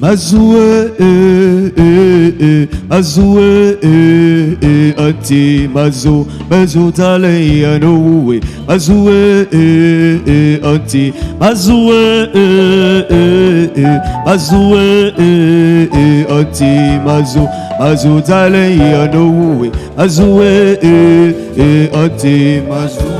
Mazue Mazue Anti Mazu Mazu Tale Yanowe Mazue Anti Mazue Mazue Anti Mazu Mazu Tale Yanowe Mazue Anti Mazu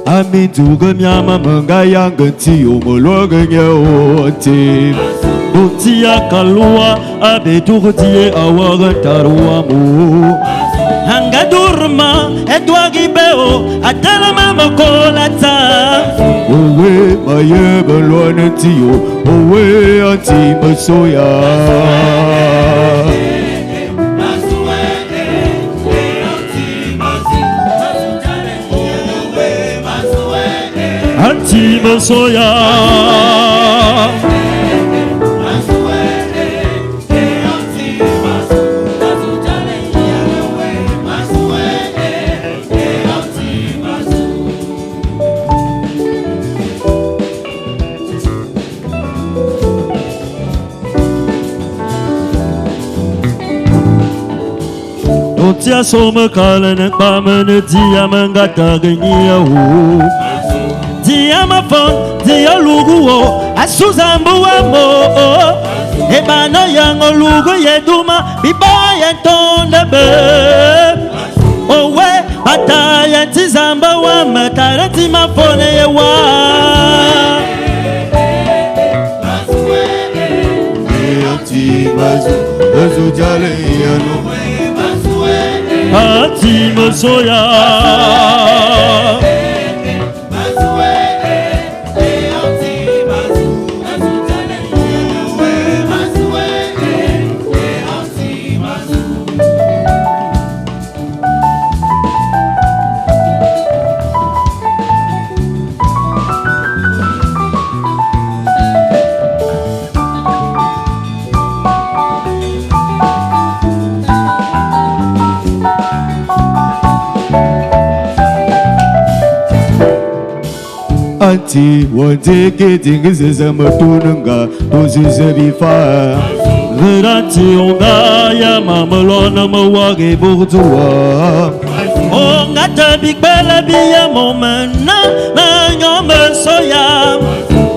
Ami tuga myama manga yanga tiyo mologa nyawo te Butia kalua abe turtie awaga tarua mu Hanga durma edwa gibeo atala mama kolata Owe maye belwana tiyo owe anti masoya Anti Masoya Dotia soma kalana pamana diamangata ganya Diamafon, dialuguo, asuzambu amo. Ebano yango lugu yeduma, biba yentonde be. Owe, bataya tizamba wa matarati mafone yewa. Anti mazu, mazu jale yano. Anti masoya. Anti wante ketingi sesama tunanga tosise bifa Veranti onga ya mamelona mawage burtua Onga tabik bela biya momena Manyome soya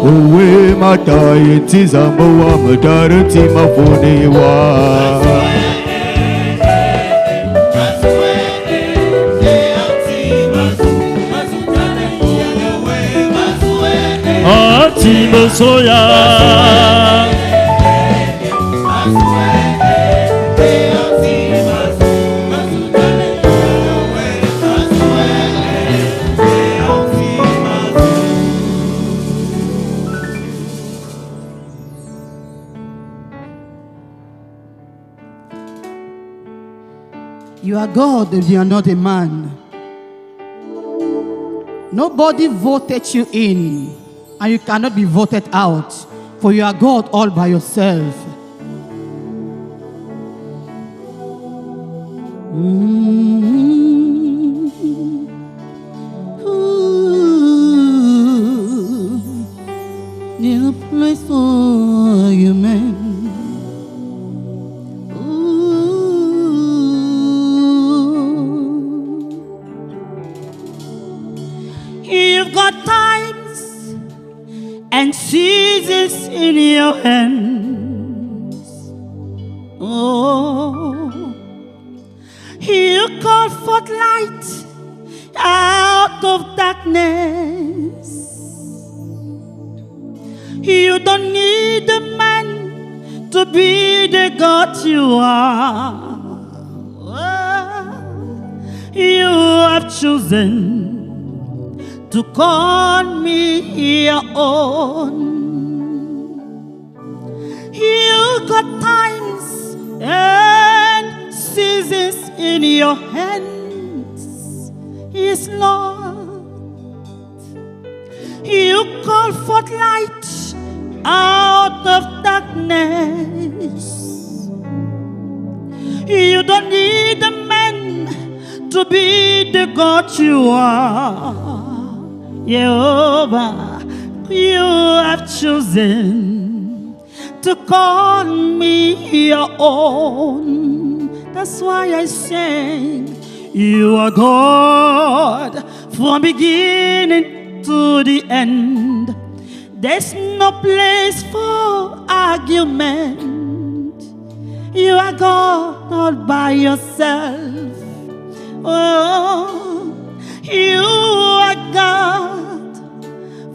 Owe mata yeti zamba wa madarati mafone wa Anti Masoya You are God and you are not a man. Nobody voted you in, and you cannot be voted out, for you are God all by yourself. New place for you, man. You've got times and seasons in your hands. Oh, you call forth light out of darkness. You don't need a man to be the God you are. Oh, you have chosen to call me your own. You got times and seasons in your hands, yes, Lord. You call forth light out of darkness. You don't need a man to be the God you are. Jehovah, you have chosen to call me your own. That's why I sing, you are God from beginning to the end. There's no place for argument. You are God all by yourself. Oh, you are God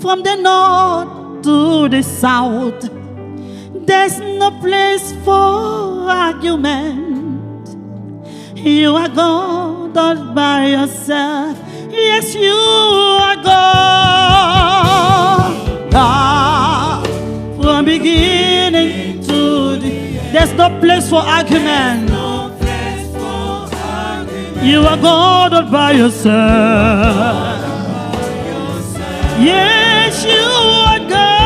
from the north to the south. There's no place for argument. You are God all by yourself. Yes, you are God. God from beginning to the end. There's no place for argument. You are God all by yourself. Yes, you are God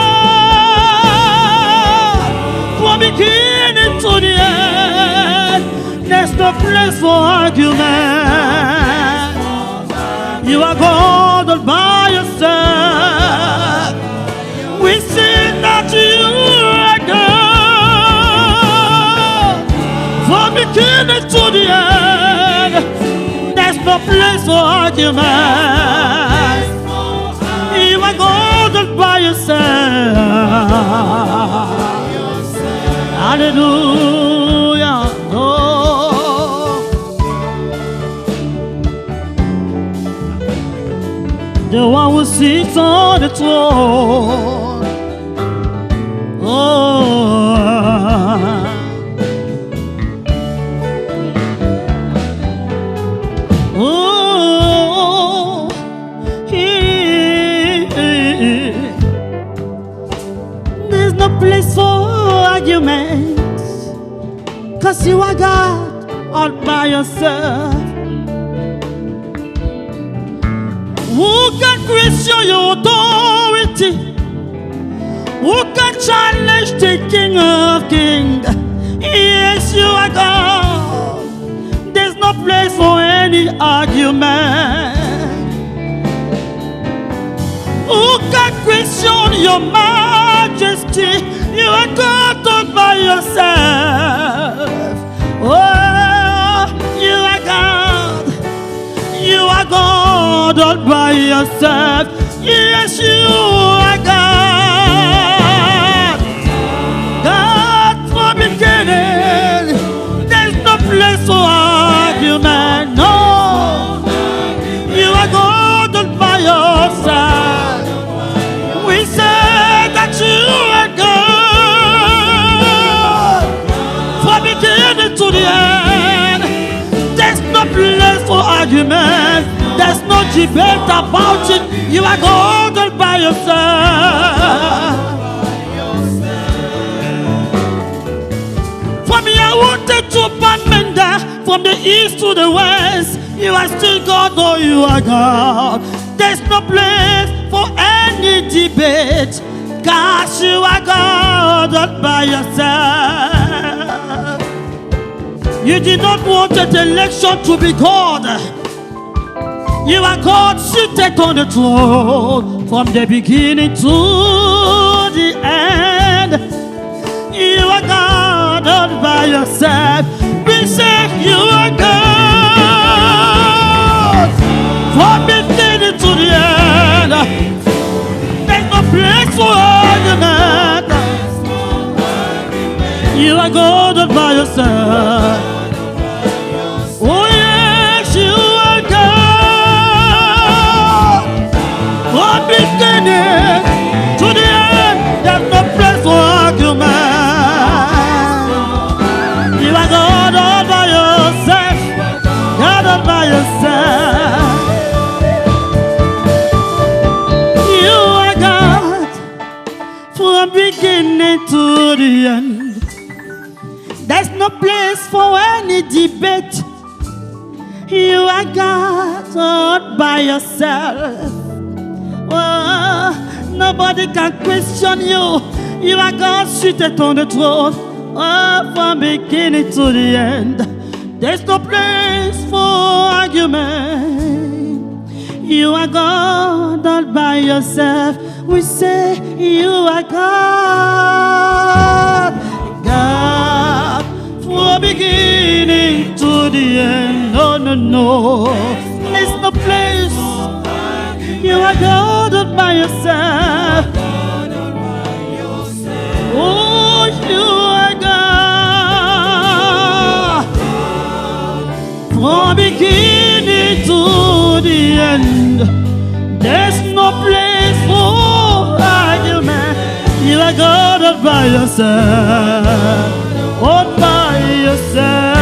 from beginning to the end. There's no place for argument. You are God all by yourself. We sing that you are God from beginning to the end. There's no place for argument. You are God all by yourself. Hallelujah. Oh. The one who sits on the throne. Oh. Oh. There's no place for arguments, 'cause you are God all by yourself. Who can question your authority? Who can challenge the King of Kings? Yes, you are God. There's no place for any argument. Who can question your majesty? You are God all by yourself. Oh, you are God. You are God all by yourself. Yes, you are God. God from beginning. There's no place for argument. No. You are God all by yourself. We say that you are God from beginning to the end. There's no place for argument. There's no debate about it. You are God all by yourself. From Yahweh to Bamenda, from the east to the west, you are still God, oh, you are God. There's no place for any debate, 'cause you are God all by yourself. You did not want an election to be God. You are God seated on the throne from the beginning to the end. You are God all by yourself. We say you are God from beginning to the end. There's no place for argument. You are God all by yourself. Oh yes, you are God from beginning to the end. There's no place for argument. You are God all by yourself. God all by yourself. You are God all by yourself. Oh, nobody can question you. You are God seated on the throne. Oh, from beginning to the end. There's no place for argument. You are God all by yourself. We say you are God. God from beginning to the end. No, no, no. There's no place. You are God all by yourself. Oh, you are God from beginning to the end. There's no place for argument. You are God all by yourself. All by yourself.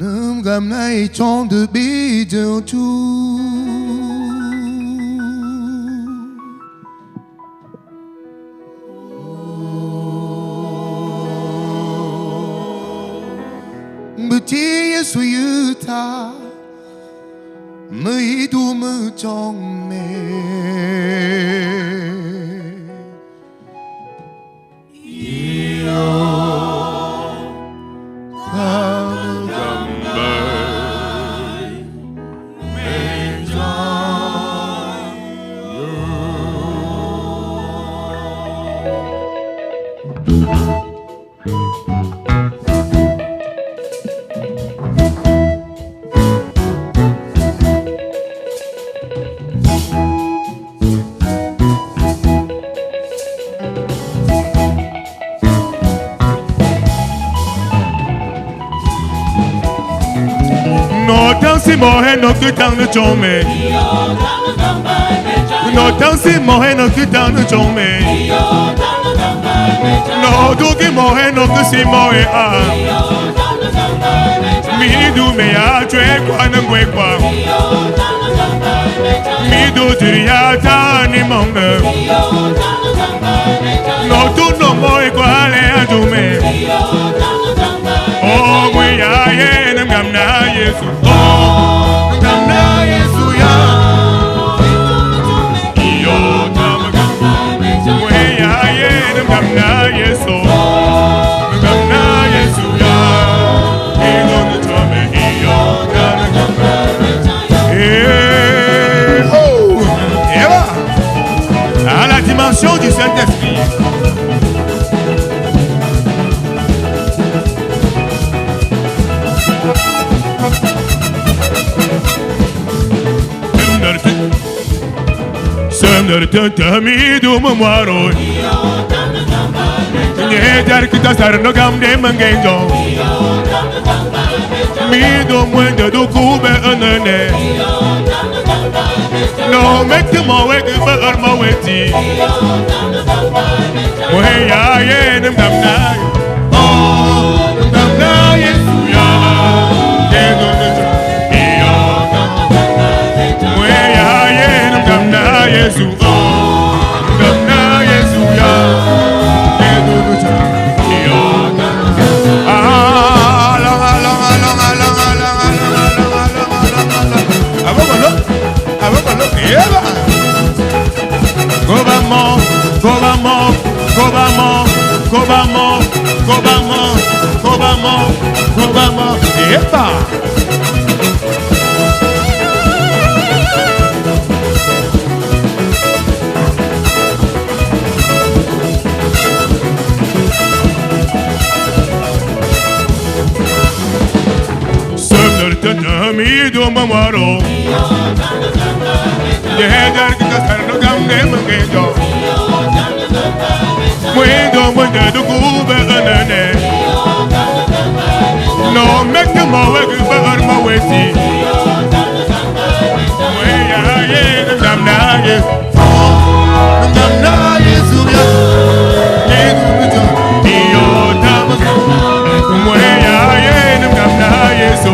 Num gam nay trong de bi de tu Bti Yesu yu ta Mei du mu trong me Si mohe no kutang no chome No tang si mohe no kutang no chome No duki mohe no kusi mohe a Mi du me ya chwe kwa na ngwe kwa Mi du tiri ya ta ni monga No tu no mohe kwa le a du me Oh mwe ya ye nam gam na Yesu À la dimension du Saint-Esprit. Tami du muaro Nye jar kita sarno gam de mangenjo Mi do mwende du kube anane No mekte mo weke ba arma weti Mwe ya ye nem gam na Oh gam na Yesu ya Yesu Mwe ya ye nem gam na Yesu Mi do mamaro Ye dar kita sarno gam de mangejo Mwendo mwendo du gouverneur. No make the more gouverneur my way. Mweya ye ndamna ye. Ndamna ye zuya. Ye zuya. Iyo dama. Mweya ye ndamna ye so.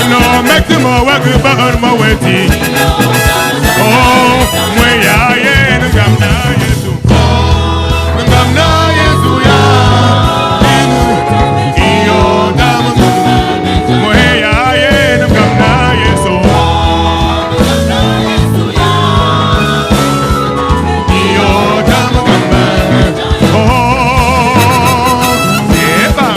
No make the more work about my way. Oh, when ya ye ndamna Yesu. Ndamna Yesu ya. Iyo dama. When ya ye ndamna Yesu. Iyo dama. Oh, eba.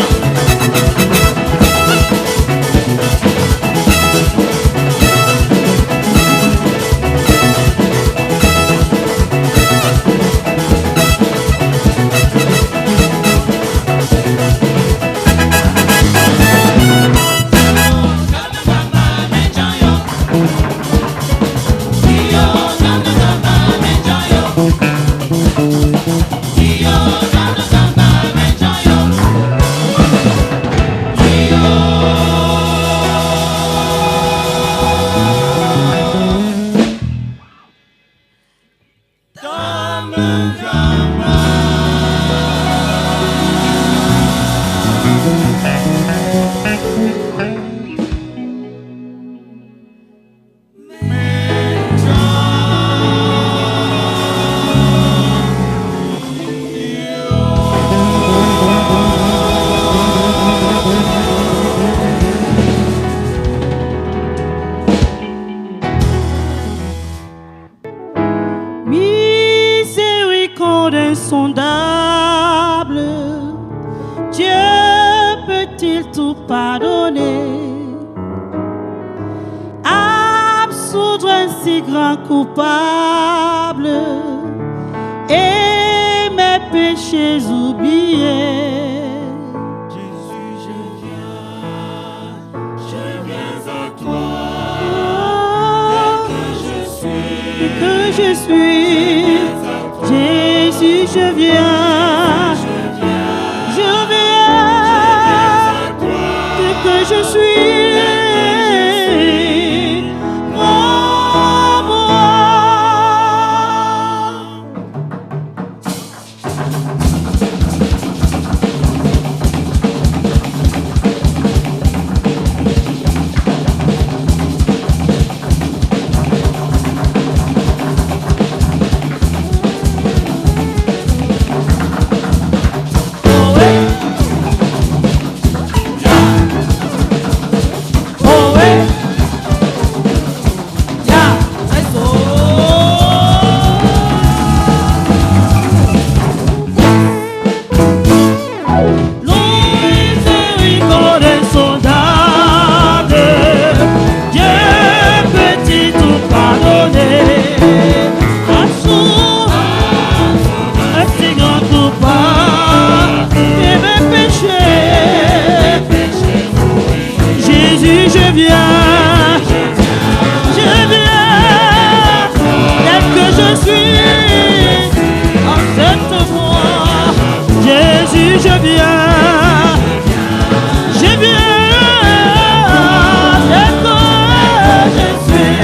Insondable, Dieu peut-il tout pardonner, absoudre un si grand coupable et mes péchés oubliés. Jésus, je viens à toi, tel que je suis. Jésus, je viens, tel que je suis, oh, moi. viens, tel que je suis, accepte-moi. Jésus, je viens, tel que je suis.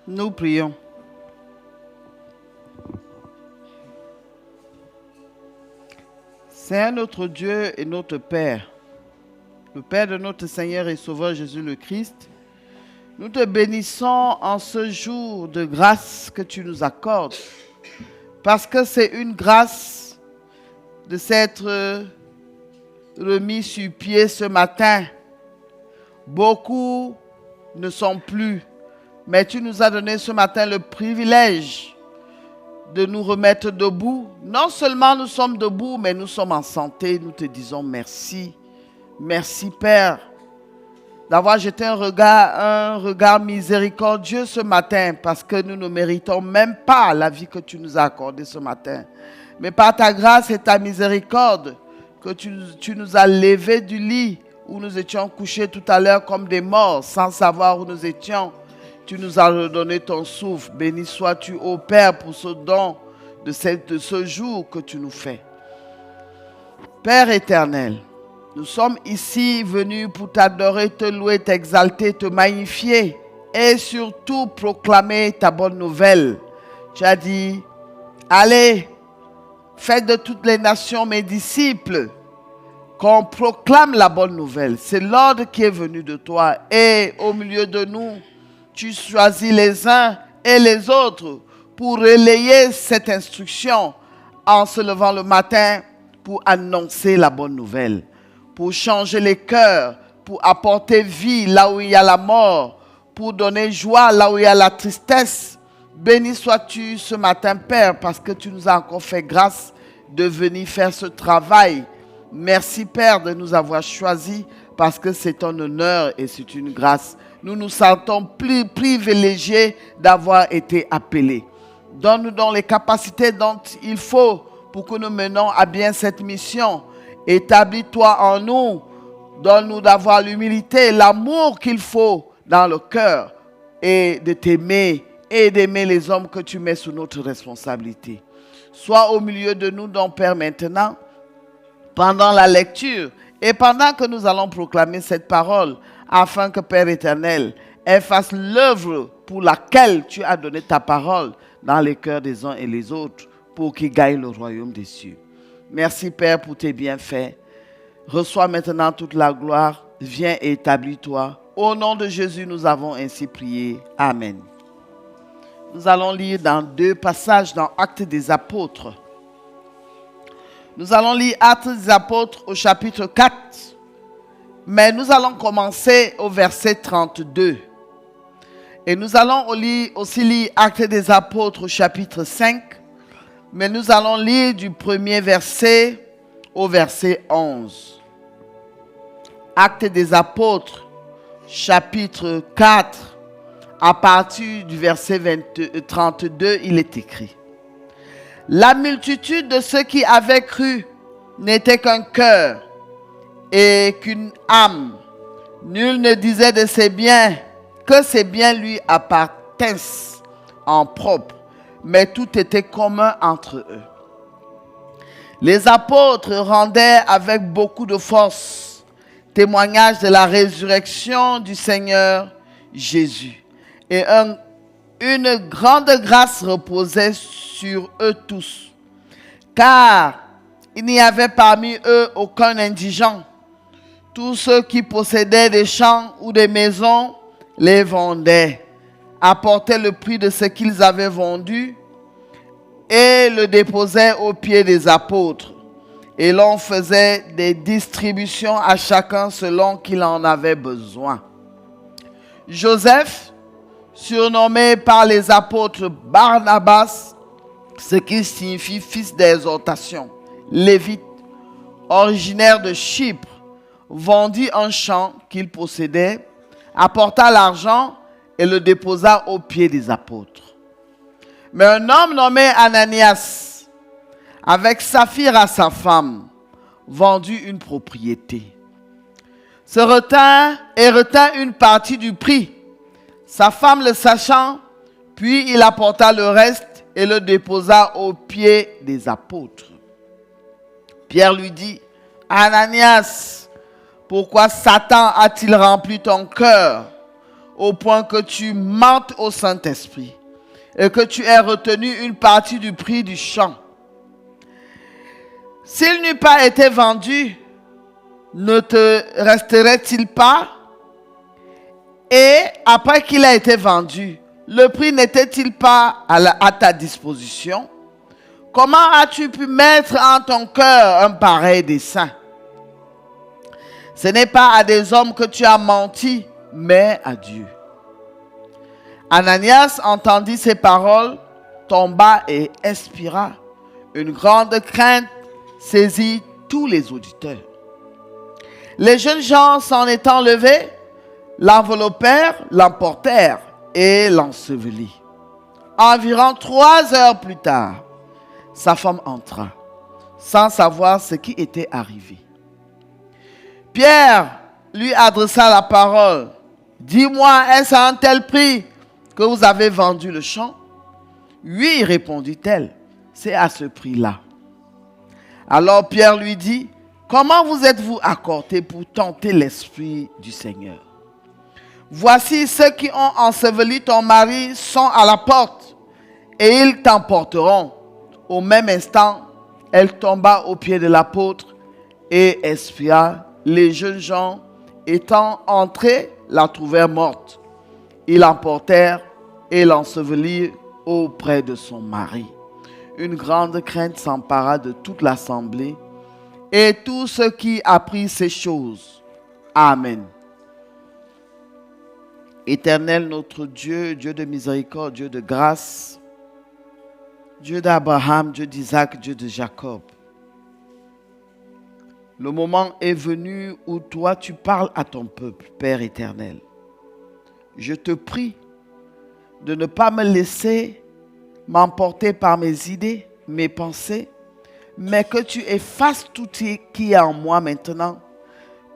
Nous prions. Seigneur notre Dieu et notre Père, le Père de notre Seigneur et Sauveur Jésus le Christ, nous te bénissons en ce jour de grâce que tu nous accordes, parce que c'est une grâce de s'être remis sur pied ce matin. Beaucoup ne sont plus, mais tu nous as donné ce matin le privilège de nous remettre debout. Non seulement nous sommes debout, mais nous sommes en santé. Nous te disons merci. Merci Père d'avoir jeté un regard miséricordieux ce matin, parce que nous ne méritons même pas la vie que tu nous as accordée ce matin. Mais par ta grâce et ta miséricorde, que tu nous as levés du lit où nous étions couchés tout à l'heure comme des morts, sans savoir où nous étions. Tu nous as redonné ton souffle. Béni sois-tu, ô Père, pour ce don de ce jour que tu nous fais. Père éternel, nous sommes ici venus pour t'adorer, te louer, t'exalter, te magnifier et surtout proclamer ta bonne nouvelle. Tu as dit, allez, faites de toutes les nations mes disciples, qu'on proclame la bonne nouvelle. C'est l'ordre qui est venu de toi. Et au milieu de nous, tu choisis les uns et les autres pour relayer cette instruction en se levant le matin pour annoncer la bonne nouvelle, pour changer les cœurs, pour apporter vie là où il y a la mort, pour donner joie là où il y a la tristesse. Béni sois-tu ce matin, Père, parce que tu nous as encore fait grâce de venir faire ce travail. Merci, Père, de nous avoir choisis, parce que c'est un honneur et c'est une grâce. Nous nous sentons plus privilégiés d'avoir été appelés. Donne-nous donc les capacités dont il faut pour que nous menons à bien cette mission. Établis-toi en nous. Donne-nous d'avoir l'humilité, l'amour qu'il faut dans le cœur et de t'aimer et d'aimer les hommes que tu mets sous notre responsabilité. Sois au milieu de nous, donc, Père, maintenant, pendant la lecture et pendant que nous allons proclamer cette parole, afin que, Père éternel, elle fasse l'œuvre pour laquelle tu as donné ta parole dans les cœurs des uns et les autres, pour qu'ils gagnent le royaume des cieux. Merci, Père, pour tes bienfaits. Reçois maintenant toute la gloire. Viens et établis-toi. Au nom de Jésus, nous avons ainsi prié. Amen. Nous allons lire dans 2 passages dans Actes des Apôtres. Nous allons lire Actes des Apôtres au chapitre 4. Mais nous allons commencer au verset 32. Et nous allons aussi lire Actes des Apôtres au chapitre 5. Mais nous allons lire du premier verset au verset 11. Actes des Apôtres, chapitre 4, à partir du verset 32, il est écrit. La multitude de ceux qui avaient cru n'était qu'un cœur et qu'une âme. Nul ne disait de ses biens que ses biens lui appartinssent en propre, mais tout était commun entre eux. Les apôtres rendaient avec beaucoup de force témoignage de la résurrection du Seigneur Jésus. Et une grande grâce reposait sur eux tous, car il n'y avait parmi eux aucun indigent. Tous ceux qui possédaient des champs ou des maisons les vendaient, apportaient le prix de ce qu'ils avaient vendu et le déposaient aux pieds des apôtres. Et l'on faisait des distributions à chacun selon qu'il en avait besoin. Joseph, surnommé par les apôtres Barnabas, ce qui signifie fils d'exhortation, lévite, originaire de Chypre, vendit un champ qu'il possédait, apporta l'argent et le déposa aux pieds des apôtres. Mais un homme nommé Ananias, avec Saphira sa femme, vendit une propriété. Se retint une partie du prix. Sa femme le sachant, puis il apporta le reste et le déposa aux pieds des apôtres. Pierre lui dit, Ananias, pourquoi Satan a-t-il rempli ton cœur au point que tu mentes au Saint-Esprit et que tu aies retenu une partie du prix du champ. S'il n'eût pas été vendu, ne te resterait-il pas? Et après qu'il a été vendu, le prix n'était-il pas à ta disposition? Comment as-tu pu mettre en ton cœur un pareil dessein? Ce n'est pas à des hommes que tu as menti, mais à Dieu. Ananias entendit ces paroles, tomba et expira. Une grande crainte saisit tous les auditeurs. Les jeunes gens s'en étant levés, l'enveloppèrent, l'emportèrent et l'ensevelirent. Environ 3 heures plus tard, sa femme entra, sans savoir ce qui était arrivé. Pierre lui adressa la parole. « Dis-moi, est-ce à un tel prix que vous avez vendu le champ? » « Oui, répondit-elle, c'est à ce prix-là. » Alors Pierre lui dit, « Comment vous êtes-vous accordé pour tenter l'Esprit du Seigneur? Voici ceux qui ont enseveli ton mari sont à la porte, et ils t'emporteront. » Au même instant, elle tomba aux pieds de l'apôtre et expira. Les jeunes gens, étant entrés, la trouvèrent morte. Ils l'emportèrent et l'ensevelirent auprès de son mari. Une grande crainte s'empara de toute l'assemblée et tous ceux qui apprirent ces choses. Amen. Éternel notre Dieu, Dieu de miséricorde, Dieu de grâce, Dieu d'Abraham, Dieu d'Isaac, Dieu de Jacob. Le moment est venu où toi tu parles à ton peuple, Père éternel. Je te prie de ne pas me laisser m'emporter par mes idées, mes pensées, mais que tu effaces tout ce qui est en moi maintenant,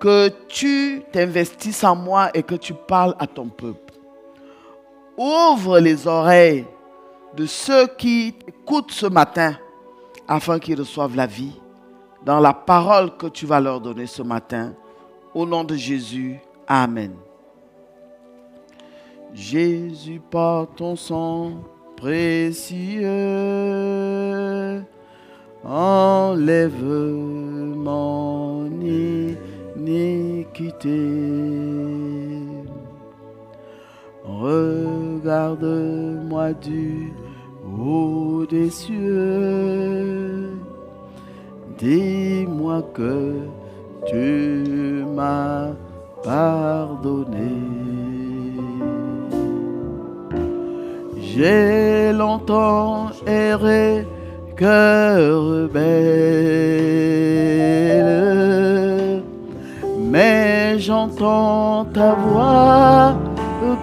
que tu t'investisses en moi et que tu parles à ton peuple. Ouvre les oreilles de ceux qui t'écoutent ce matin afin qu'ils reçoivent la vie dans la parole que tu vas leur donner ce matin. Au nom de Jésus, Amen. Jésus, par ton sang précieux, enlève mon iniquité. Regarde-moi du haut des cieux. Dis-moi que tu m'as pardonné. J'ai longtemps erré, cœur rebelle, mais j'entends ta voix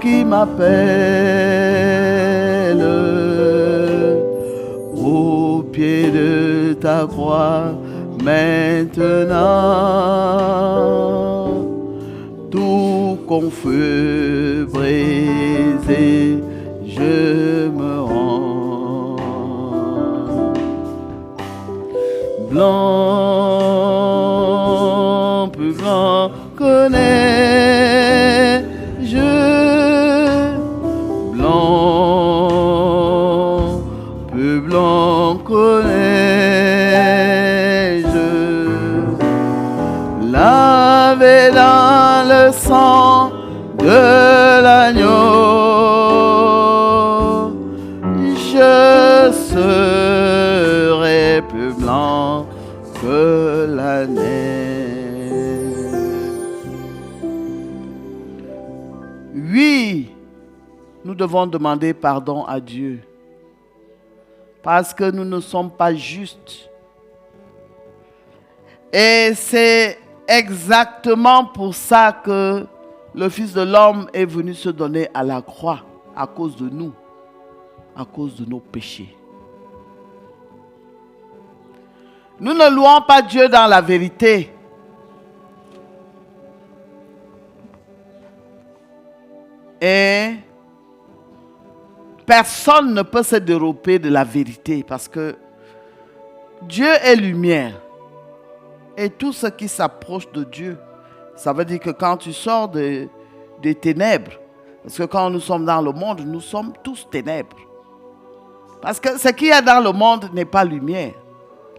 qui m'appelle. Au pied de ta croix, maintenant, tout confus brisé, je me rends. Blanc, plus blanc que neige, blanc, plus blanc que neige, lavé dans le sang de l'agneau. Je serai plus blanc que la neige. Oui, nous devons demander pardon à Dieu parce que nous ne sommes pas justes. Et c'est exactement pour ça que le Fils de l'homme est venu se donner à la croix à cause de nous, à cause de nos péchés. Nous ne louons pas Dieu dans la vérité. Et personne ne peut se dérober de la vérité parce que Dieu est lumière. Et tout ce qui s'approche de Dieu, ça veut dire que quand tu sors des ténèbres, Parce que quand nous sommes dans le monde, nous sommes tous ténèbres. Parce que ce qui est dans le monde n'est pas lumière.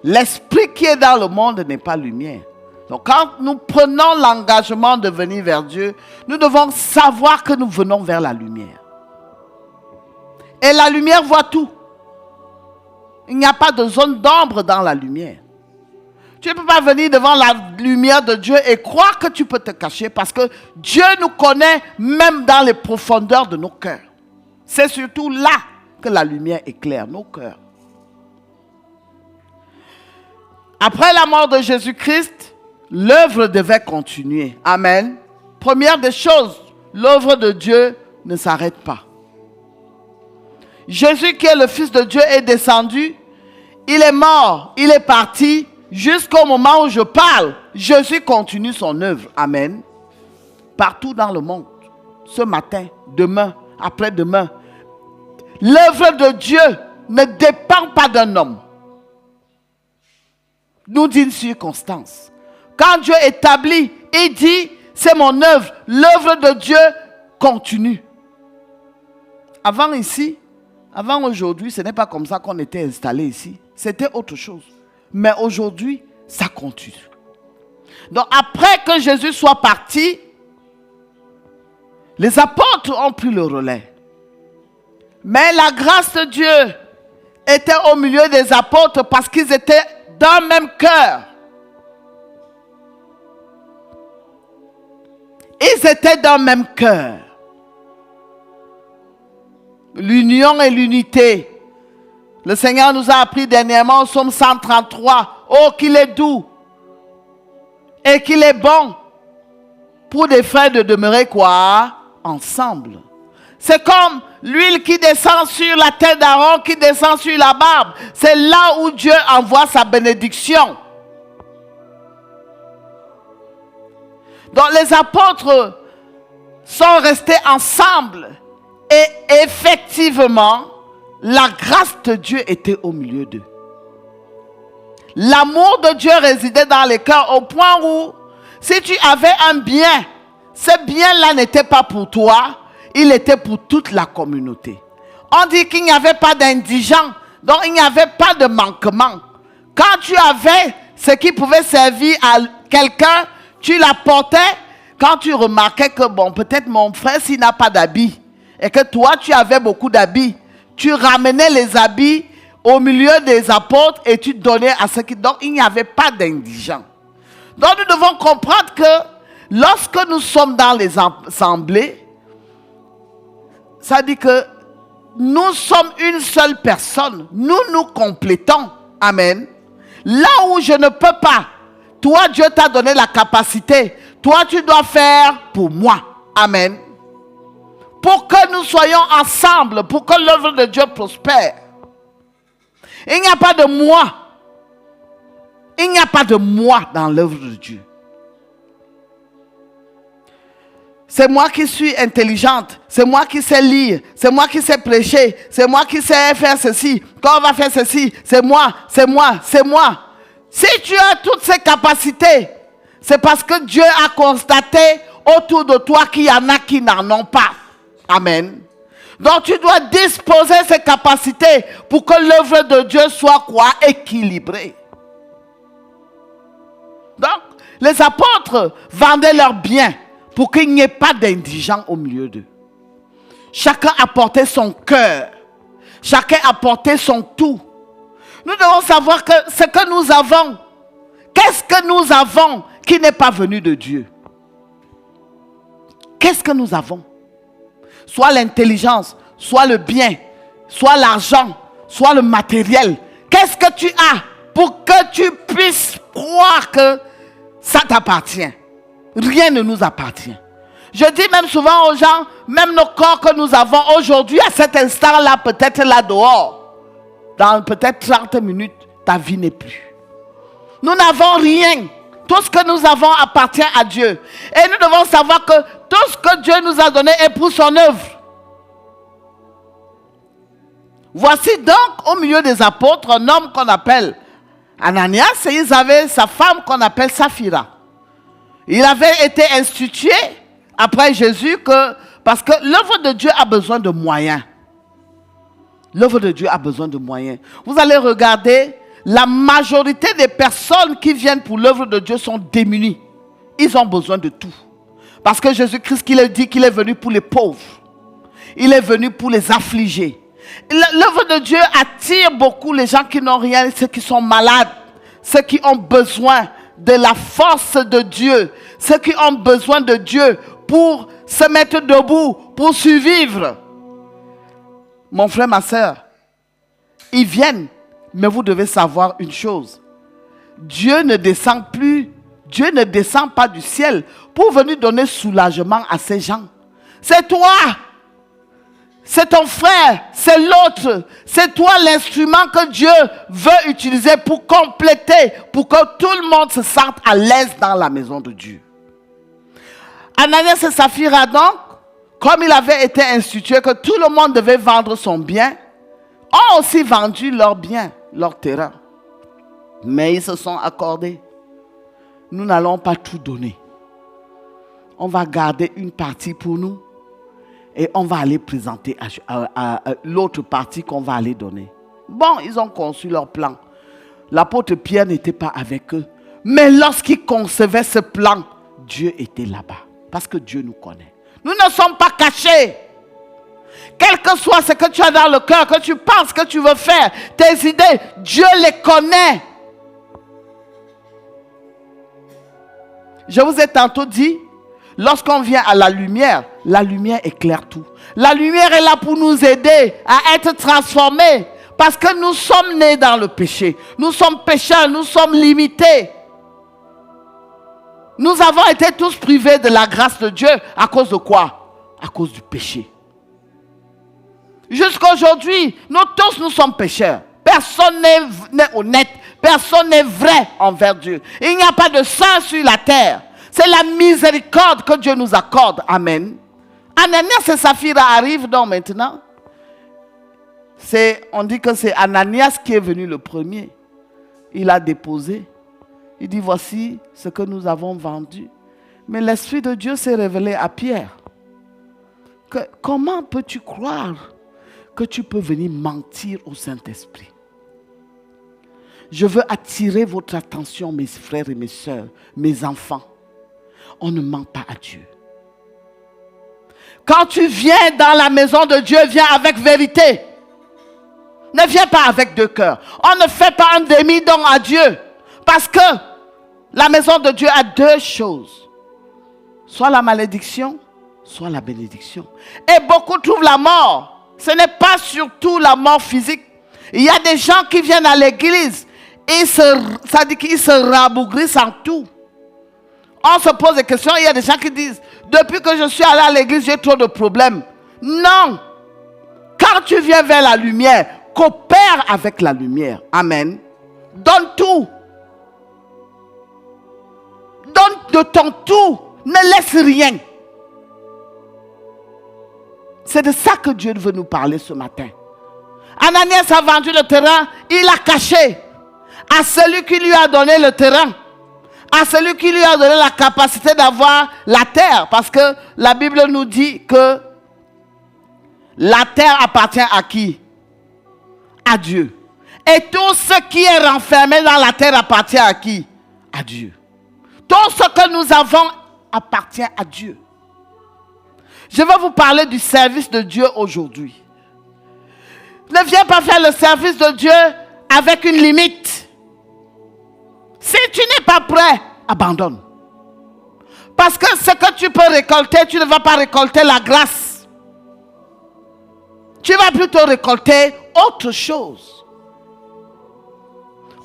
L'esprit qui est dans le monde n'est pas lumière. Donc quand nous prenons l'engagement de venir vers Dieu, nous devons savoir que nous venons vers la lumière. Et la lumière voit tout. Il n'y a pas de zone d'ombre dans la lumière. Tu ne peux pas venir devant la lumière de Dieu et croire que tu peux te cacher parce que Dieu nous connaît même dans les profondeurs de nos cœurs. C'est surtout là que la lumière éclaire nos cœurs. Après la mort de Jésus-Christ, l'œuvre devait continuer. Amen. Première des choses, l'œuvre de Dieu ne s'arrête pas. Jésus qui est le Fils de Dieu est descendu, il est mort, il est parti. Jusqu'au moment où je parle, Jésus continue son œuvre. Amen. Partout dans le monde, ce matin, demain, après-demain, l'œuvre de Dieu ne dépend pas d'un homme, nous dit une circonstance. Quand Dieu établit, il dit, c'est mon œuvre, l'œuvre de Dieu continue. Avant ici, avant aujourd'hui, ce n'est pas comme ça qu'on était installé ici. C'était autre chose. Mais aujourd'hui, ça continue. Donc après que Jésus soit parti, les apôtres ont pris le relais. Mais la grâce de Dieu était au milieu des apôtres parce qu'ils étaient d'un même cœur. Ils étaient d'un même cœur. L'union et l'unité. Le Seigneur nous a appris dernièrement au psaume 133. Oh, qu'il est doux et qu'il est bon pour des frères de demeurer quoi? Ensemble. C'est comme l'huile qui descend sur la tête d'Aaron, qui descend sur la barbe. C'est là où Dieu envoie sa bénédiction. Donc les apôtres sont restés ensemble et effectivement, la grâce de Dieu était au milieu d'eux. L'amour de Dieu résidait dans les cœurs au point où, si tu avais un bien, ce bien-là n'était pas pour toi, il était pour toute la communauté. On dit qu'il n'y avait pas d'indigents, donc il n'y avait pas de manquement. Quand tu avais ce qui pouvait servir à quelqu'un, tu l'apportais. Quand tu remarquais que, bon, peut-être mon frère, s'il n'a pas d'habits, et que toi, tu avais beaucoup d'habits, tu ramenais les habits au milieu des apôtres et tu donnais à ceux qui... Donc, il n'y avait pas d'indigents. Donc, nous devons comprendre que lorsque nous sommes dans les assemblées, ça dit que nous sommes une seule personne. Nous nous complétons. Amen. Là où je ne peux pas, toi, Dieu t'a donné la capacité. Toi, tu dois faire pour moi. Amen. Pour que nous soyons ensemble, pour que l'œuvre de Dieu prospère. Il n'y a pas de moi. Il n'y a pas de moi dans l'œuvre de Dieu. C'est moi qui suis intelligente. C'est moi qui sais lire. C'est moi qui sais prêcher. C'est moi qui sais faire ceci. Quand on va faire ceci, c'est moi, c'est moi, c'est moi. Si tu as toutes ces capacités, c'est parce que Dieu a constaté autour de toi qu'il y en a qui n'en ont pas. Amen. Donc tu dois disposer ces capacités pour que l'œuvre de Dieu soit quoi? Équilibrée. Donc les apôtres vendaient leurs biens pour qu'il n'y ait pas d'indigents au milieu d'eux. Chacun apportait son cœur. Chacun apportait son tout. Nous devons savoir que ce que nous avons, qu'est-ce que nous avons qui n'est pas venu de Dieu? Qu'est-ce que nous avons? Soit l'intelligence, soit le bien, soit l'argent, soit le matériel. Qu'est-ce que tu as pour que tu puisses croire que ça t'appartient? Rien ne nous appartient. Je dis même souvent aux gens, même nos corps que nous avons aujourd'hui, à cet instant-là, peut-être là dehors, dans peut-être 30 minutes, ta vie n'est plus. Nous n'avons rien. Tout ce que nous avons appartient à Dieu. Et nous devons savoir que tout ce que Dieu nous a donné est pour son œuvre. Voici donc au milieu des apôtres un homme qu'on appelle Ananias et ils avaient sa femme qu'on appelle Saphira. Il avait été institué après Jésus que Parce que l'œuvre de Dieu a besoin de moyens. L'œuvre de Dieu a besoin de moyens. Vous allez regarder, la majorité des personnes qui viennent pour l'œuvre de Dieu sont démunies. Ils ont besoin de tout. Parce que Jésus-Christ, il a dit qu'il est venu pour les pauvres. Il est venu pour les affligés. L'œuvre de Dieu attire beaucoup les gens qui n'ont rien, ceux qui sont malades, ceux qui ont besoin de la force de Dieu, ceux qui ont besoin de Dieu pour se mettre debout, pour survivre. Mon frère, ma soeur, ils viennent, mais vous devez savoir une chose. Dieu ne descend pas du ciel pour venir donner soulagement à ces gens. C'est toi, c'est ton frère, c'est l'autre, c'est toi l'instrument que Dieu veut utiliser pour compléter, pour que tout le monde se sente à l'aise dans la maison de Dieu. Ananias et Saphira donc, comme il avait été institué que tout le monde devait vendre son bien, ont aussi vendu leur bien, leur terrain. Mais ils se sont accordés. Nous n'allons pas tout donner. On va garder une partie pour nous et on va aller présenter à l'autre partie qu'on va aller donner. Bon, ils ont conçu leur plan. L'apôtre Pierre n'était pas avec eux. Mais lorsqu'il concevait ce plan, Dieu était là-bas. Parce que Dieu nous connaît. Nous ne sommes pas cachés. Quel que soit ce que tu as dans le cœur, que tu penses que tu veux faire, tes idées, Dieu les connaît. Je vous ai tantôt dit, lorsqu'on vient à la lumière éclaire tout. La lumière est là pour nous aider à être transformés. Parce que nous sommes nés dans le péché. Nous sommes pécheurs, nous sommes limités. Nous avons été tous privés de la grâce de Dieu. À cause de quoi? À cause du péché. Jusqu'à aujourd'hui, nous sommes pécheurs. Personne n'est honnête. Personne n'est vrai envers Dieu. Il n'y a pas de saint sur la terre. C'est la miséricorde que Dieu nous accorde. Amen. Ananias et Saphira arrivent donc maintenant. On dit que c'est Ananias qui est venu le premier. Il a déposé. Il dit, voici ce que nous avons vendu. Mais l'Esprit de Dieu s'est révélé à Pierre. Comment peux-tu croire que tu peux venir mentir au Saint-Esprit? Je veux attirer votre attention, mes frères et mes sœurs, mes enfants. On ne ment pas à Dieu. Quand tu viens dans la maison de Dieu, viens avec vérité. Ne viens pas avec deux cœurs. On ne fait pas un demi-don à Dieu. Parce que la maison de Dieu a deux choses. Soit la malédiction, soit la bénédiction. Et beaucoup trouvent la mort. Ce n'est pas surtout la mort physique. Il y a des gens qui viennent à l'église. Ça dit qu'ils se rabougrissent en tout. On se pose des questions. Il y a des gens qui disent, depuis que je suis allé à l'église, j'ai trop de problèmes. Non. Quand tu viens vers la lumière, coopère avec la lumière. Amen. Donne tout. Donne de ton tout. Ne laisse rien. C'est de ça que Dieu veut nous parler ce matin. Ananias a vendu le terrain. Il l'a caché à celui qui lui a donné le terrain. À celui qui lui a donné la capacité d'avoir la terre. Parce que la Bible nous dit que la terre appartient à qui? À Dieu. Et tout ce qui est renfermé dans la terre appartient à qui? À Dieu. Tout ce que nous avons appartient à Dieu. Je vais vous parler du service de Dieu aujourd'hui. Ne viens pas faire le service de Dieu avec une limite. Si tu n'es pas prêt, abandonne. Parce que ce que tu peux récolter, tu ne vas pas récolter la grâce. Tu vas plutôt récolter autre chose.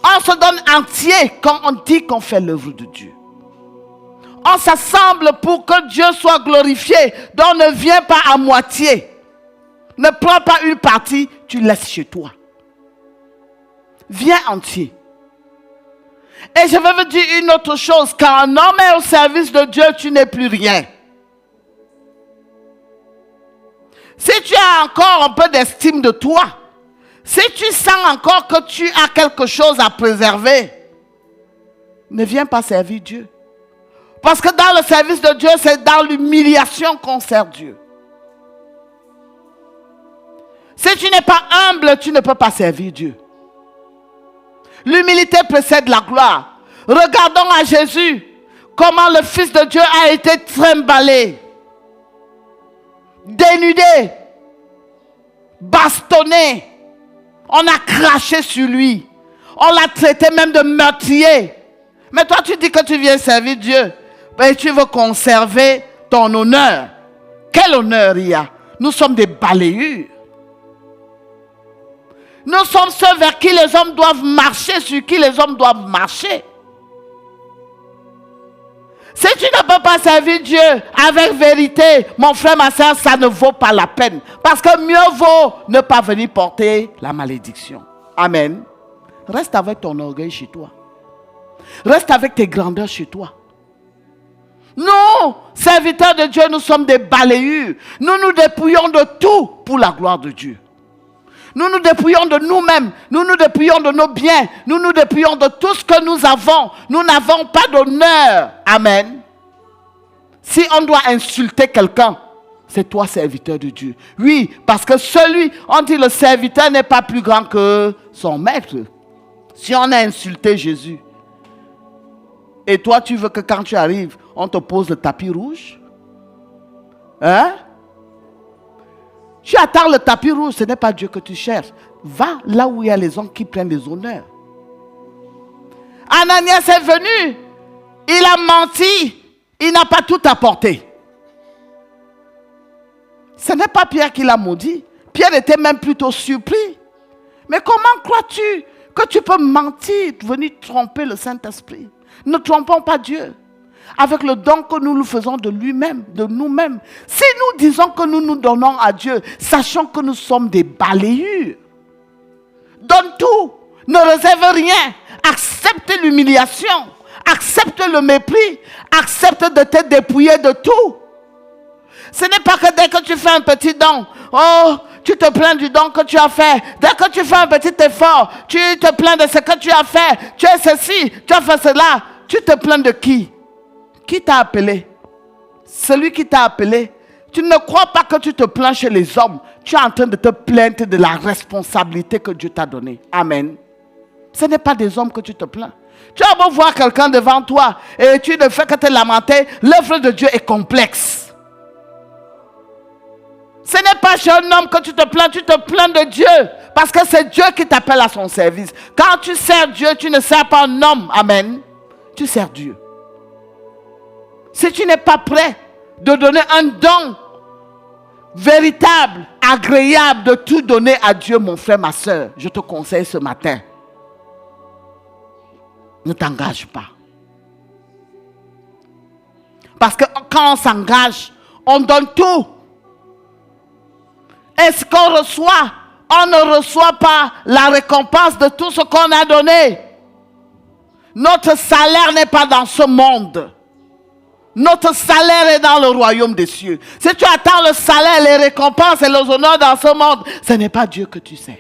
On se donne entier quand on dit qu'on fait l'œuvre de Dieu. On s'assemble pour que Dieu soit glorifié. Donc ne viens pas à moitié. Ne prends pas une partie, tu laisses chez toi. Viens entier. Et je vais vous dire une autre chose. Quand un homme est au service de Dieu, tu n'es plus rien. Si tu as encore un peu d'estime de toi, si tu sens encore que tu as quelque chose à préserver, ne viens pas servir Dieu. Parce que dans le service de Dieu, c'est dans l'humiliation qu'on sert Dieu. tu n'es pas humble, tu ne peux pas servir Dieu. L'humilité précède la gloire. Regardons à Jésus, comment le Fils de Dieu a été trimballé, dénudé, bastonné. On a craché sur lui. On l'a traité même de meurtrier. Mais toi, tu dis que tu viens servir Dieu. Et tu veux conserver ton honneur. Quel honneur il y a? Nous sommes des balayures. Nous sommes ceux vers qui les hommes doivent marcher, sur qui les hommes doivent marcher. Si tu ne peux pas servir Dieu avec vérité, mon frère, ma soeur, ça ne vaut pas la peine. Parce que mieux vaut ne pas venir porter la malédiction. Amen. Reste avec ton orgueil chez toi. Reste avec tes grandeurs chez toi. Nous, serviteurs de Dieu, nous sommes des balayures. Nous nous dépouillons de tout pour la gloire de Dieu. Nous nous dépouillons de nous-mêmes. Nous nous dépouillons de nos biens. Nous nous dépouillons de tout ce que nous avons. Nous n'avons pas d'honneur. Amen. Si on doit insulter quelqu'un, c'est toi, serviteur de Dieu. Oui, parce que on dit le serviteur n'est pas plus grand que son maître. Si on a insulté Jésus, et toi tu veux que quand tu arrives, on te pose le tapis rouge? Hein? Tu attends le tapis rouge, ce n'est pas Dieu que tu cherches. Va là où il y a les hommes qui prennent les honneurs. Ananias est venu, il a menti, il n'a pas tout apporté. Ce n'est pas Pierre qui l'a maudit. Pierre était même plutôt surpris. Mais comment crois-tu que tu peux mentir, venir tromper le Saint-Esprit? Ne trompons pas Dieu avec le don que nous lui faisons de lui-même, de nous-mêmes. Si nous disons que nous nous donnons à Dieu, sachant que nous sommes des balayures, donne tout, ne réserve rien, accepte l'humiliation, accepte le mépris, accepte de te dépouiller de tout. Ce n'est pas que dès que tu fais un petit don, oh, tu te plains du don que tu as fait. Dès que tu fais un petit effort, tu te plains de ce que tu as fait. Tu as ceci, tu as fait cela. Tu te plains de qui? Qui t'a appelé? Celui qui t'a appelé. Tu ne crois pas que tu te plains chez les hommes. Tu es en train de te plaindre de la responsabilité que Dieu t'a donnée. Amen. Ce n'est pas des hommes que tu te plains. Tu as beau voir quelqu'un devant toi et tu ne fais que te lamenter. L'œuvre de Dieu est complexe. Ce n'est pas chez un homme que tu te plains de Dieu. Parce que c'est Dieu qui t'appelle à son service. Quand tu sers Dieu, tu ne sers pas un homme. Amen. Tu sers Dieu. Si tu n'es pas prêt de donner un don véritable, agréable, de tout donner à Dieu, mon frère, ma soeur, je te conseille ce matin, ne t'engage pas. Parce que quand on s'engage, on donne tout. Et ce qu'on reçoit, on ne reçoit pas la récompense de tout ce qu'on a donné. Notre salaire n'est pas dans ce monde. Notre salaire est dans le royaume des cieux. Si tu attends le salaire, les récompenses et les honneurs dans ce monde, ce n'est pas Dieu que tu sers.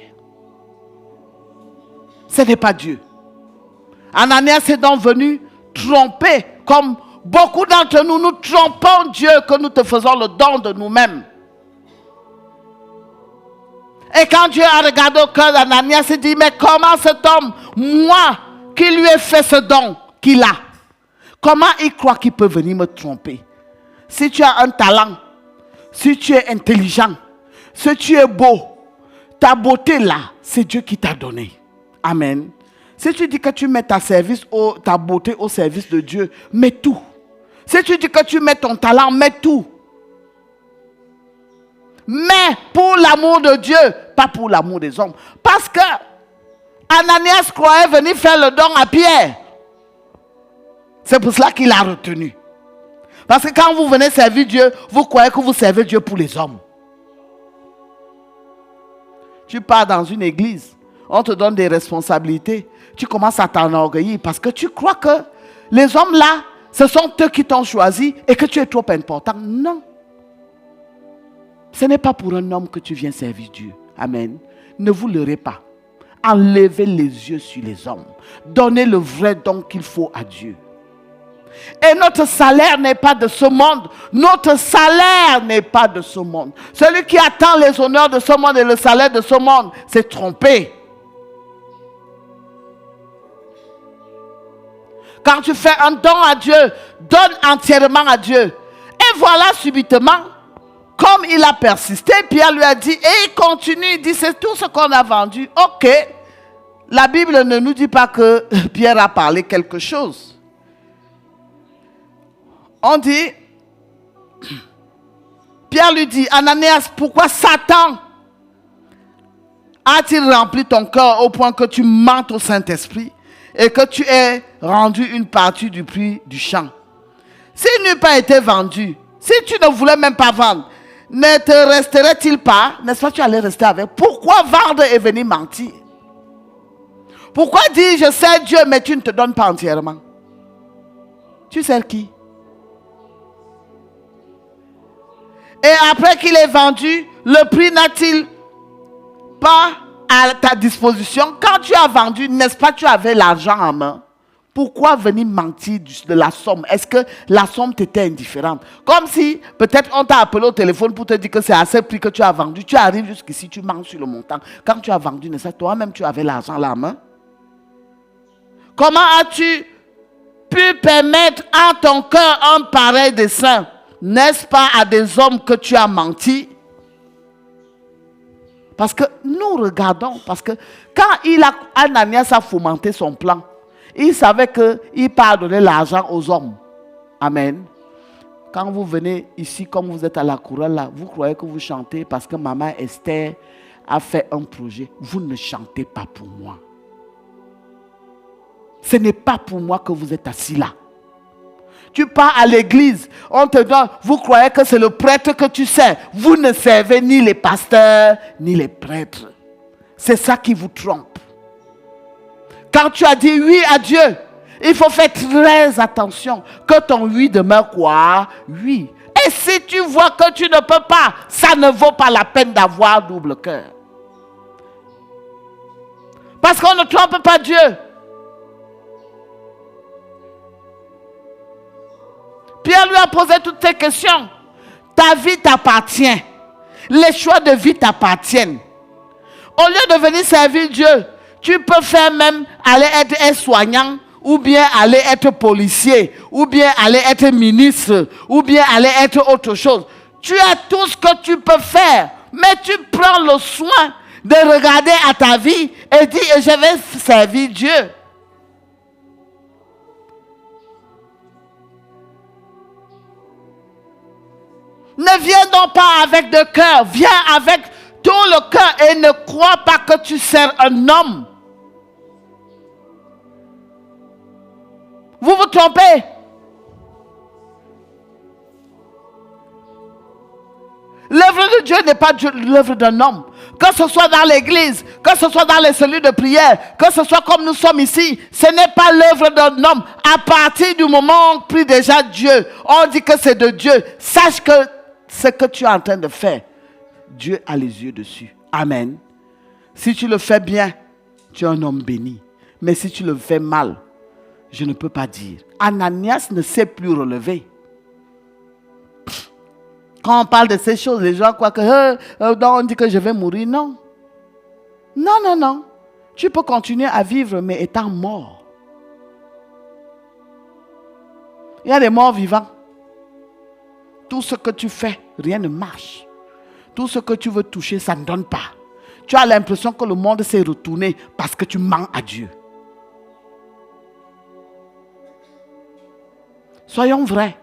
Ce n'est pas Dieu. Ananias est donc venu tromper, comme beaucoup d'entre nous, nous trompons Dieu que nous te faisons le don de nous-mêmes. Et quand Dieu a regardé au cœur d'Ananias, il dit, mais comment cet homme, moi, qui lui ai fait ce don qu'il a, comment il croit qu'il peut venir me tromper? Si tu as un talent, si tu es intelligent, si tu es beau, ta beauté là, c'est Dieu qui t'a donné. Amen. Si tu dis que tu mets ta beauté au service de Dieu, mets tout. Si tu dis que tu mets ton talent, mets tout. Mais pour l'amour de Dieu, pas pour l'amour des hommes. Parce que Ananias croyait venir faire le don à Pierre. C'est pour cela qu'il l'a retenu. Parce que quand vous venez servir Dieu, vous croyez que vous servez Dieu pour les hommes. Tu pars dans une église, on te donne des responsabilités. Tu commences à t'enorgueillir parce que tu crois que les hommes là, ce sont eux qui t'ont choisi et que tu es trop important. Non. Ce n'est pas pour un homme que tu viens servir Dieu. Amen. Ne vous leurrez pas. Enlevez les yeux sur les hommes. Donnez le vrai don qu'il faut à Dieu. Et notre salaire n'est pas de ce monde. Notre salaire n'est pas de ce monde. Celui qui attend les honneurs de ce monde et le salaire de ce monde s'est trompé. Quand tu fais un don à Dieu, donne entièrement à Dieu. Et voilà, subitement, comme il a persisté, Pierre lui a dit, et il continue, il dit, c'est tout ce qu'on a vendu. Ok, la Bible ne nous dit pas que Pierre a parlé quelque chose. On dit, Pierre lui dit, Ananias, pourquoi Satan a-t-il rempli ton cœur au point que tu mentes au Saint-Esprit et que tu aies rendu une partie du prix du champ? S'il n'eût pas été vendu, si tu ne voulais même pas vendre, ne te resterait-il pas, n'est-ce pas, tu allais rester avec? Pourquoi vendre et venir mentir? Pourquoi dire je sers Dieu mais tu ne te donnes pas entièrement? Tu sers qui? Et après qu'il ait vendu, le prix n'a-t-il pas à ta disposition? Quand tu as vendu, n'est-ce pas, tu avais l'argent en main? Pourquoi venir mentir de la somme? Est-ce que la somme t'était indifférente? Comme si peut-être on t'a appelé au téléphone pour te dire que c'est à ce prix que tu as vendu. Tu arrives jusqu'ici, tu mens sur le montant. Quand tu as vendu, n'est-ce pas, toi-même tu avais l'argent à la main? Comment as-tu pu permettre en ton cœur un pareil dessein? N'est-ce pas à des hommes que tu as menti? Parce que nous regardons, parce que quand Ananias a fomenté son plan, il savait qu'il pardonnait l'argent aux hommes. Amen. Quand vous venez ici, comme vous êtes à la chorale là, vous croyez que vous chantez parce que maman Esther a fait un projet. Vous ne chantez pas pour moi. Ce n'est pas pour moi que vous êtes assis là. Tu pars à l'église, on te donne, vous croyez que c'est le prêtre que tu sers. Vous ne servez ni les pasteurs, ni les prêtres. C'est ça qui vous trompe. Quand tu as dit oui à Dieu, il faut faire très attention que ton oui demeure quoi? Oui. Et si tu vois que tu ne peux pas, ça ne vaut pas la peine d'avoir double cœur. Parce qu'on ne trompe pas Dieu. Pierre lui a posé toutes ces questions. Ta vie t'appartient. Les choix de vie t'appartiennent. Au lieu de venir servir Dieu, tu peux faire même aller être aide-soignant, ou bien aller être policier, ou bien aller être ministre, ou bien aller être autre chose. Tu as tout ce que tu peux faire, mais tu prends le soin de regarder à ta vie et dire je vais servir Dieu. Ne viens donc pas avec de cœur, viens avec tout le cœur et ne crois pas que tu sers un homme. Vous vous trompez. L'œuvre de Dieu n'est pas l'œuvre d'un homme. Que ce soit dans l'église, que ce soit dans les cellules de prière, que ce soit comme nous sommes ici, ce n'est pas l'œuvre d'un homme. À partir du moment où on prie déjà Dieu, on dit que c'est de Dieu. Sache que ce que tu es en train de faire, Dieu a les yeux dessus. Amen. Si tu le fais bien, tu es un homme béni. Mais si tu le fais mal, je ne peux pas dire. Ananias ne sait plus relever. Quand on parle de ces choses, les gens croient que on dit que je vais mourir. Non. Non, non, non. Tu peux continuer à vivre, mais étant mort. Il y a des morts vivants. Tout ce que tu fais, rien ne marche. Tout ce que tu veux toucher, ça ne donne pas. Tu as l'impression que le monde s'est retourné parce que tu mens à Dieu. Soyons vrais.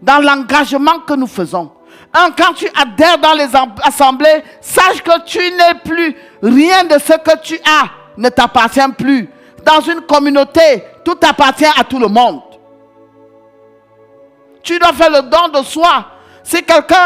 Dans l'engagement que nous faisons, quand tu adhères dans les assemblées, sache que tu n'es plus, rien de ce que tu as ne t'appartient plus. Dans une communauté, tout appartient à tout le monde. Tu dois faire le don de soi. Si quelqu'un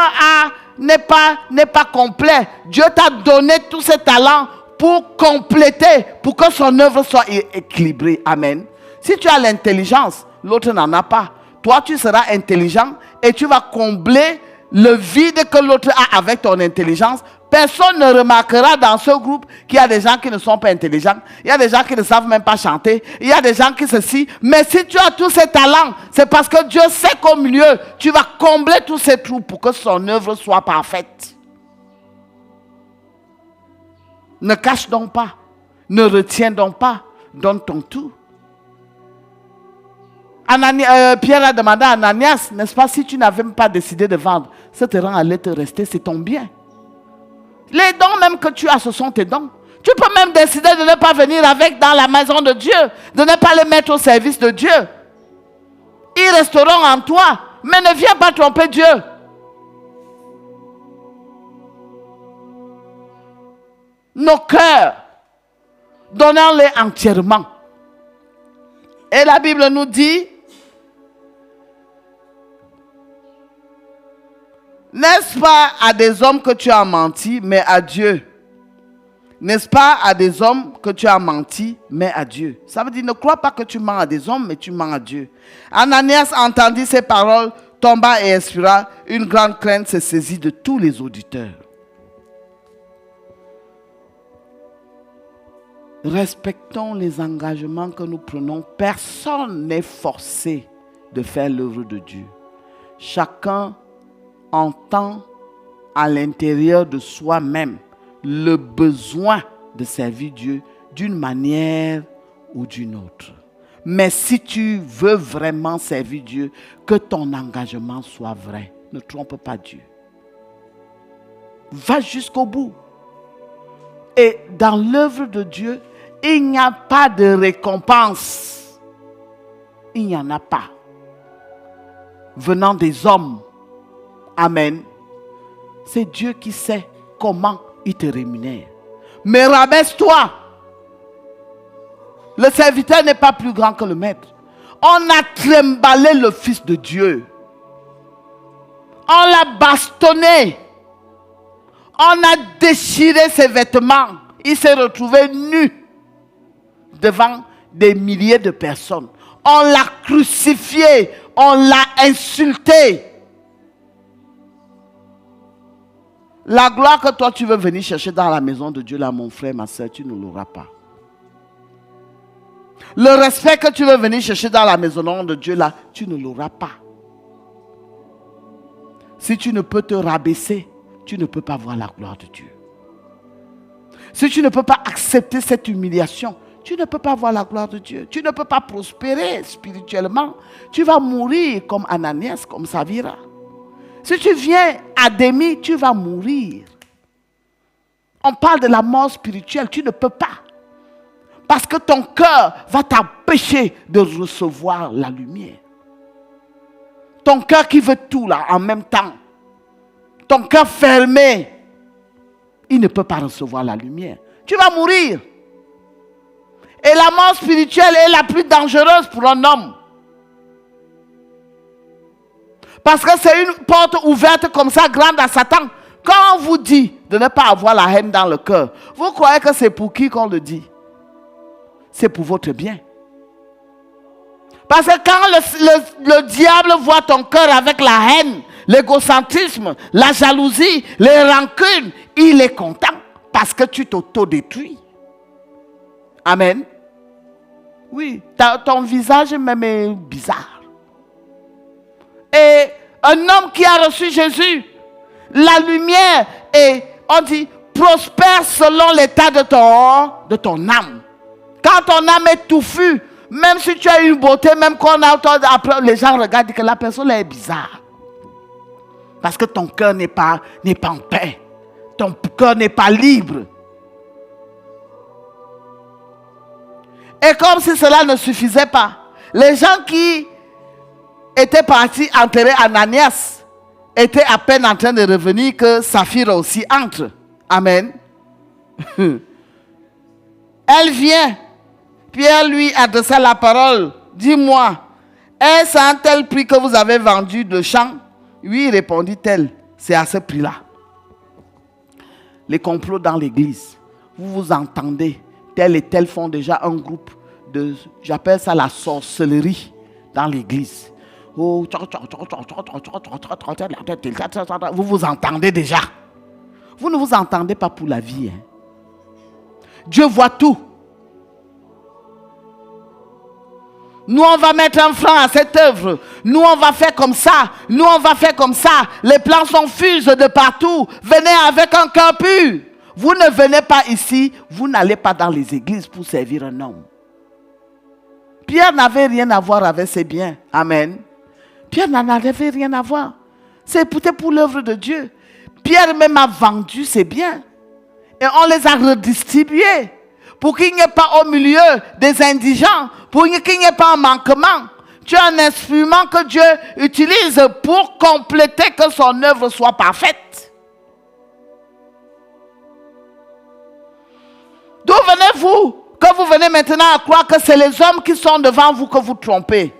n'est pas complet, Dieu t'a donné tous ses talents pour compléter, pour que son œuvre soit équilibrée. Amen. Si tu as l'intelligence, l'autre n'en a pas. Toi, tu seras intelligent et tu vas combler le vide que l'autre a avec ton intelligence Personne ne remarquera dans ce groupe qu'il y a des gens qui ne sont pas intelligents. Il y a des gens qui ne savent même pas chanter. Il y a des gens qui ceci. Mais si tu as tous ces talents, c'est parce que Dieu sait qu'au milieu, tu vas combler tous ces trous pour que son œuvre soit parfaite. Ne cache donc pas. Ne retiens donc pas. Donne ton tout. Pierre a demandé à Ananias, n'est-ce pas, si tu n'avais même pas décidé de vendre, ce terrain allait te rester, c'est ton bien. Les dons même que tu as, ce sont tes dons. Tu peux même décider de ne pas venir avec dans la maison de Dieu, de ne pas les mettre au service de Dieu. Ils resteront en toi, mais ne viens pas tromper Dieu. Nos cœurs, donnons-les entièrement. Et la Bible nous dit, n'est-ce pas à des hommes que tu as menti, mais à Dieu? N'est-ce pas à des hommes que tu as menti, mais à Dieu? Ça veut dire, ne crois pas que tu mens à des hommes, mais tu mens à Dieu. Ananias entendit ces paroles, tomba et expira. Une grande crainte se saisit de tous les auditeurs. Respectons les engagements que nous prenons. Personne n'est forcé de faire l'œuvre de Dieu. Chacun entend à l'intérieur de soi-même le besoin de servir Dieu d'une manière ou d'une autre. Mais si tu veux vraiment servir Dieu, que ton engagement soit vrai. Ne trompe pas Dieu. Va jusqu'au bout. Et dans l'œuvre de Dieu, il n'y a pas de récompense. Il n'y en a pas. Venant des hommes. Amen. C'est Dieu qui sait comment il te rémunère. Mais rabaisse-toi. Le serviteur n'est pas plus grand que le maître. On a trimballé le Fils de Dieu. On l'a bastonné. On a déchiré ses vêtements. Il s'est retrouvé nu devant des milliers de personnes. On l'a crucifié. On l'a insulté. La gloire que toi tu veux venir chercher dans la maison de Dieu, là, mon frère, ma soeur, tu ne l'auras pas. Le respect que tu veux venir chercher dans la maison de Dieu, là, tu ne l'auras pas. Si tu ne peux te rabaisser, tu ne peux pas voir la gloire de Dieu. Si tu ne peux pas accepter cette humiliation, tu ne peux pas voir la gloire de Dieu. Tu ne peux pas prospérer spirituellement. Tu vas mourir comme Ananias, comme Saphira. Si tu viens à demi, tu vas mourir. On parle de la mort spirituelle, tu ne peux pas. Parce que ton cœur va t'empêcher de recevoir la lumière. Ton cœur qui veut tout là en même temps. Ton cœur fermé, il ne peut pas recevoir la lumière. Tu vas mourir. Et la mort spirituelle est la plus dangereuse pour un homme. Parce que c'est une porte ouverte comme ça, grande à Satan. Quand on vous dit de ne pas avoir la haine dans le cœur, vous croyez que c'est pour qui qu'on le dit? C'est pour votre bien. Parce que quand le diable voit ton cœur avec la haine, l'égocentrisme, la jalousie, les rancunes, il est content parce que tu t'auto-détruis. Amen. Oui, ton visage même est bizarre. Et un homme qui a reçu Jésus, la lumière est, on dit, prospère selon l'état de ton âme. Quand ton âme est touffue, même si tu as une beauté, même quand après les gens regardent que la personne est bizarre. Parce que ton cœur n'est pas en paix. Ton cœur n'est pas libre. Et comme si cela ne suffisait pas, les gens qui étaient partis enterrer Ananias étaient à peine en train de revenir que Saphira aussi entre. Amen. Elle vient. Pierre lui adressa la parole. Dis-moi, est-ce à un tel prix que vous avez vendu le champ? Oui, répondit-elle. C'est à ce prix-là. Les complots dans l'église. Vous vous entendez. Tel et tel font déjà un groupe de, j'appelle ça la sorcellerie dans l'église. Oh, vous vous entendez déjà. Vous ne vous entendez pas pour la vie. Hein? Dieu voit tout. Nous, on va mettre un franc à cette œuvre. Nous, on va faire comme ça. Nous, on va faire comme ça. Les plans sont fusent de partout. Venez avec un cœur pur. Vous ne venez pas ici. Vous n'allez pas dans les églises pour servir un homme. Pierre n'avait rien à voir avec ses biens. Amen. Pierre n'en avait rien à voir. C'était pour l'œuvre de Dieu. Pierre même a vendu ses biens. Et on les a redistribués. Pour qu'il n'y ait pas au milieu des indigents. Pour qu'il n'y ait pas un manquement. Tu es un instrument que Dieu utilise pour compléter que son œuvre soit parfaite. D'où venez-vous? Que vous venez maintenant à croire que c'est les hommes qui sont devant vous que vous trompez.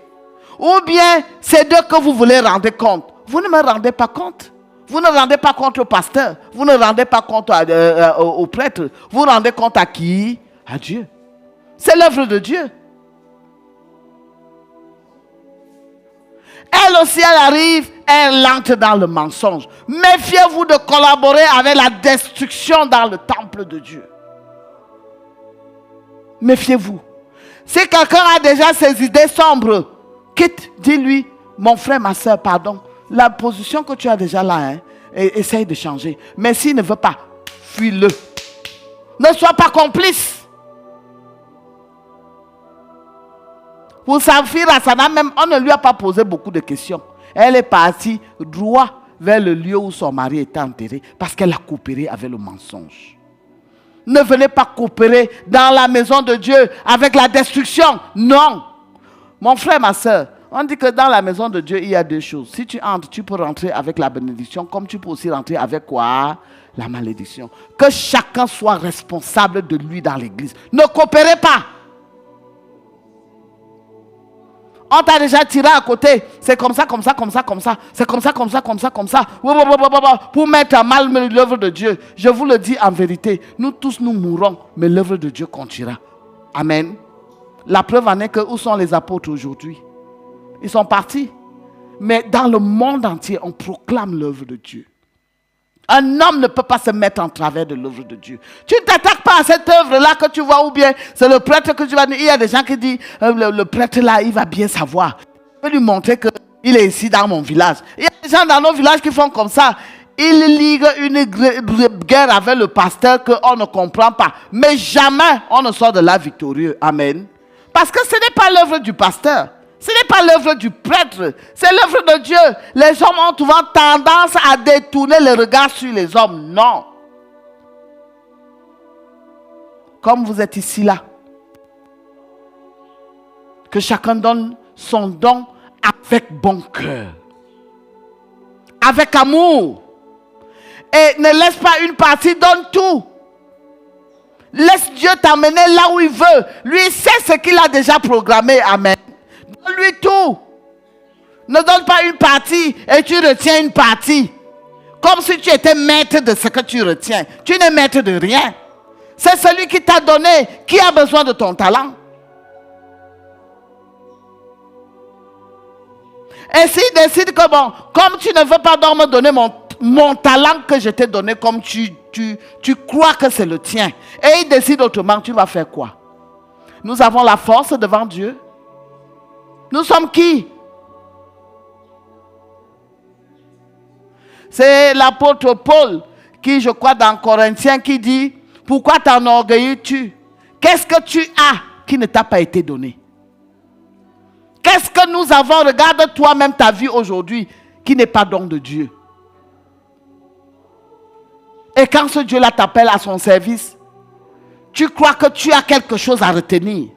Ou bien c'est d'eux que vous voulez rendre compte. Vous ne me rendez pas compte. Vous ne rendez pas compte au pasteur. Vous ne rendez pas compte au prêtre. Vous rendez compte à qui? À Dieu. C'est l'œuvre de Dieu. Elle aussi, elle arrive, elle entre dans le mensonge. Méfiez-vous de collaborer avec la destruction dans le temple de Dieu. Méfiez-vous. Si quelqu'un a déjà ses idées sombres, quitte, dis-lui, mon frère, ma soeur, pardon, la position que tu as déjà là, hein, essaye de changer. Mais s'il ne veut pas, fuis-le. Ne sois pas complice. Pour Saphira Hasana même, on ne lui a pas posé beaucoup de questions. Elle est partie droit vers le lieu où son mari était enterré parce qu'elle a coopéré avec le mensonge. Ne venez pas coopérer dans la maison de Dieu avec la destruction. Non. Mon frère, ma soeur, on dit que dans la maison de Dieu, il y a deux choses. Si tu entres, tu peux rentrer avec la bénédiction, comme tu peux aussi rentrer avec quoi? La malédiction. Que chacun soit responsable de lui dans l'église. Ne coopérez pas. On t'a déjà tiré à côté. C'est comme ça, comme ça, comme ça, comme ça. C'est comme ça, comme ça, comme ça, comme ça. Pour mettre à mal l'œuvre de Dieu. Je vous le dis en vérité. Nous tous, nous mourrons. Mais l'œuvre de Dieu continuera. Amen. La preuve en est que où sont les apôtres aujourd'hui? Ils sont partis. Mais dans le monde entier, on proclame l'œuvre de Dieu. Un homme ne peut pas se mettre en travers de l'œuvre de Dieu. Tu ne t'attaques pas à cette œuvre-là que tu vois, ou bien c'est le prêtre que tu vas dire. Il y a des gens qui disent, le prêtre là, il va bien savoir. Je vais lui montrer qu'il est ici dans mon village. Il y a des gens dans nos villages qui font comme ça. Ils liguent une guerre avec le pasteur qu'on ne comprend pas. Mais jamais on ne sort de là victorieux. Amen. Parce que ce n'est pas l'œuvre du pasteur. Ce n'est pas l'œuvre du prêtre, c'est l'œuvre de Dieu. Les hommes ont souvent tendance à détourner le regard sur les hommes. Non. Comme vous êtes ici là, que chacun donne son don avec bon cœur, avec amour. Et ne laisse pas une partie, donne tout. Laisse Dieu t'amener là où il veut. Lui, il sait ce qu'il a déjà programmé. Amen. Donne-lui tout. Ne donne pas une partie et tu retiens une partie. Comme si tu étais maître de ce que tu retiens. Tu n'es maître de rien. C'est celui qui t'a donné qui a besoin de ton talent. Et s'il décide que bon, comme tu ne veux pas donc me donner mon talent que je t'ai donné, comme tu crois que c'est le tien, et il décide autrement, tu vas faire quoi? Nous avons la force devant Dieu. Nous sommes qui? C'est l'apôtre Paul qui, je crois, dans Corinthiens, qui dit, pourquoi t'enorgueillis-tu? Qu'est-ce que tu as qui ne t'a pas été donné? Qu'est-ce que nous avons? Regarde toi-même ta vie aujourd'hui qui n'est pas don de Dieu. Et quand ce Dieu-là t'appelle à son service, tu crois que tu as quelque chose à retenir.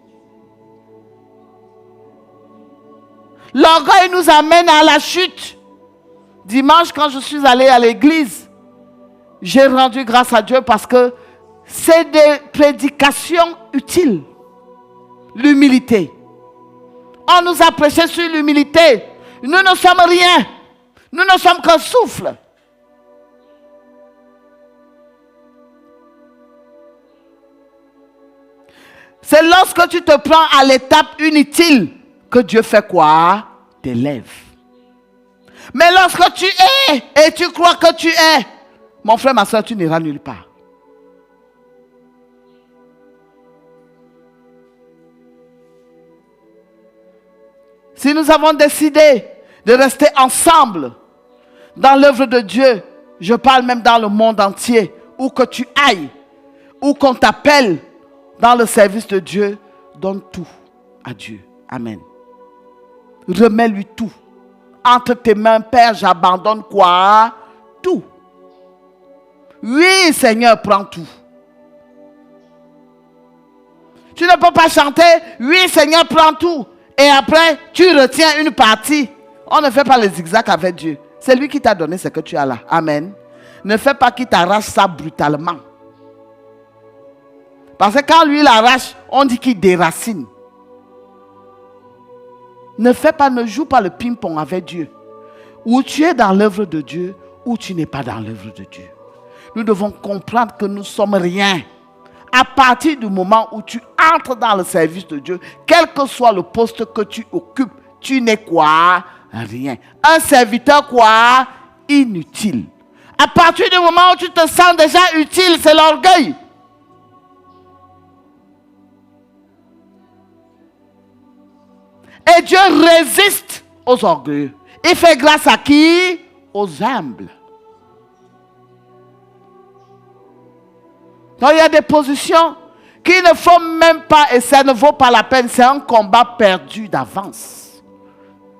L'orgueil nous amène à la chute. Dimanche, quand je suis allé à l'église, j'ai rendu grâce à Dieu parce que c'est des prédications utiles. L'humilité. On nous a prêché sur l'humilité. Nous ne sommes rien. Nous ne sommes qu'un souffle. C'est lorsque tu te prends à l'étape inutile que Dieu fait quoi? T'élève. Mais lorsque tu es et tu crois que tu es, Mon frère, ma soeur, tu n'iras nulle part. Si nous avons décidé de rester ensemble dans l'œuvre de Dieu, je parle même dans le monde entier, où que tu ailles, où qu'on t'appelle dans le service de Dieu, donne tout à Dieu. Amen. Remets-lui tout. Entre tes mains, Père, j'abandonne quoi? Tout. Oui, Seigneur, prends tout. Tu ne peux pas chanter, oui, Seigneur, prends tout. Et après, tu retiens une partie. On ne fait pas les zigzags avec Dieu. C'est lui qui t'a donné ce que tu as là. Amen. Ne fais pas qu'il t'arrache ça brutalement. Parce que quand lui il arrache, on dit qu'il déracine. Ne fais pas, ne joue pas le ping-pong avec Dieu. Ou tu es dans l'œuvre de Dieu, ou tu n'es pas dans l'œuvre de Dieu. Nous devons comprendre que nous sommes rien. À partir du moment où tu entres dans le service de Dieu, quel que soit le poste que tu occupes, tu n'es quoi? Rien. Un serviteur quoi? Inutile. À partir du moment où tu te sens déjà utile, c'est l'orgueil. Et Dieu résiste aux orgueilleux. Il fait grâce à qui? Aux humbles. Donc il y a des positions qui ne font même pas et ça ne vaut pas la peine. C'est un combat perdu d'avance.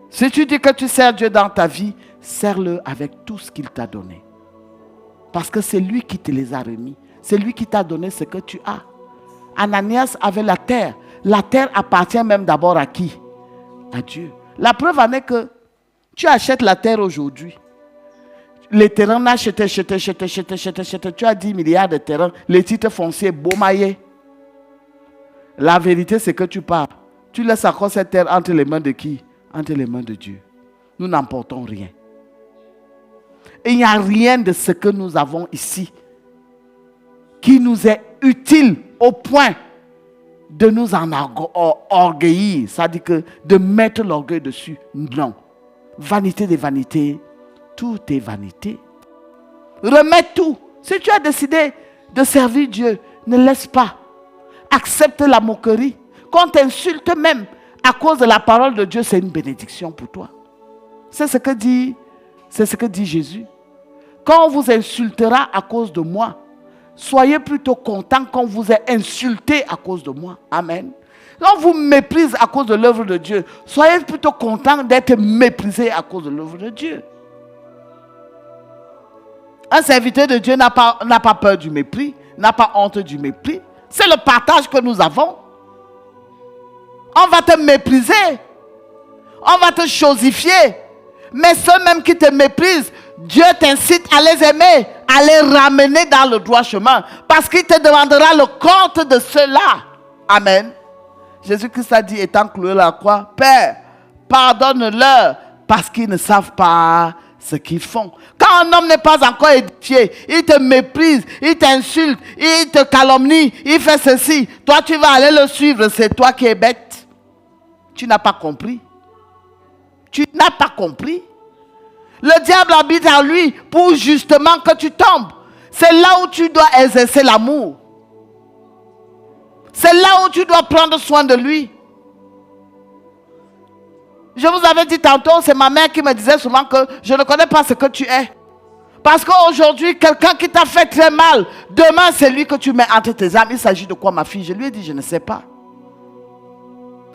Si tu dis que tu sers Dieu dans ta vie, sers-le avec tout ce qu'il t'a donné. Parce que c'est lui qui te les a remis. C'est lui qui t'a donné ce que tu as. Ananias avait la terre. La terre appartient même d'abord à qui? À Dieu. La preuve en est que tu achètes la terre aujourd'hui. Les terrains achetés. Tu as 10 milliards de terrains. Les titres fonciers, Beaumaillé. La vérité, c'est que tu pars. Tu laisses encore cette terre entre les mains de qui? Entre les mains de Dieu. Nous n'emportons rien. Et il n'y a rien de ce que nous avons ici qui nous est utile au point de nous en orgueillir. C'est-à-dire que de mettre l'orgueil dessus. Non. Vanité des vanités. Tout est vanité. Remets tout. Si tu as décidé de servir Dieu, ne laisse pas. Accepte la moquerie. Qu'on t'insulte même à cause de la parole de Dieu, c'est une bénédiction pour toi. C'est ce que dit Jésus. Quand on vous insultera à cause de moi, soyez plutôt content qu'on vous ait insulté à cause de moi. Amen. Quand on vous méprise à cause de l'œuvre de Dieu, soyez plutôt content d'être méprisé à cause de l'œuvre de Dieu. Un serviteur de Dieu n'a pas peur du mépris, n'a pas honte du mépris. C'est le partage que nous avons. On va te mépriser. On va te chosifier. Mais ceux même qui te méprisent, Dieu t'incite à les aimer, à les ramener dans le droit chemin. Parce qu'il te demandera le compte de cela. Amen. Jésus-Christ a dit, étant cloué à la croix, Père, pardonne-leur parce qu'ils ne savent pas ce qu'ils font. Quand un homme n'est pas encore édifié, il te méprise, il t'insulte, il te calomnie, il fait ceci. Toi, tu vas aller le suivre, c'est toi qui es bête. Tu n'as pas compris. Tu n'as pas compris. Le diable habite en lui pour justement que tu tombes. C'est là où tu dois exercer l'amour. C'est là où tu dois prendre soin de lui. Je vous avais dit tantôt, c'est ma mère qui me disait souvent que je ne connais pas ce que tu es. Parce qu'aujourd'hui, quelqu'un qui t'a fait très mal, demain c'est lui que tu mets entre tes âmes. Il s'agit de quoi, ma fille? Je lui ai dit, je ne sais pas.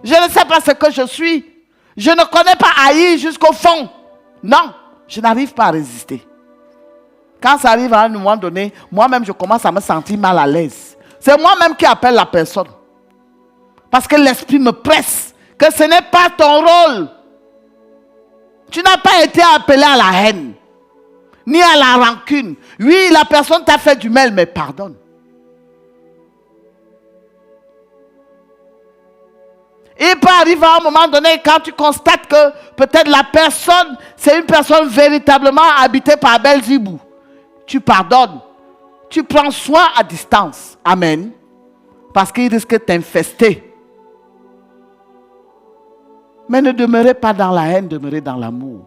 Je ne sais pas ce que je suis. Je ne connais pas haïr jusqu'au fond. Non, je n'arrive pas à résister. Quand ça arrive à un moment donné, moi-même je commence à me sentir mal à l'aise. C'est moi-même qui appelle la personne. Parce que l'esprit me presse. Que ce n'est pas ton rôle. Tu n'as pas été appelé à la haine. Ni à la rancune. Oui, la personne t'a fait du mal, mais pardonne. Il peut arriver à un moment donné quand tu constates que peut-être la personne, c'est une personne véritablement habitée par Belzébou. Tu pardonnes. Tu prends soin à distance. Amen. Parce qu'il risque de t'infester. Mais ne demeurez pas dans la haine, demeurez dans l'amour.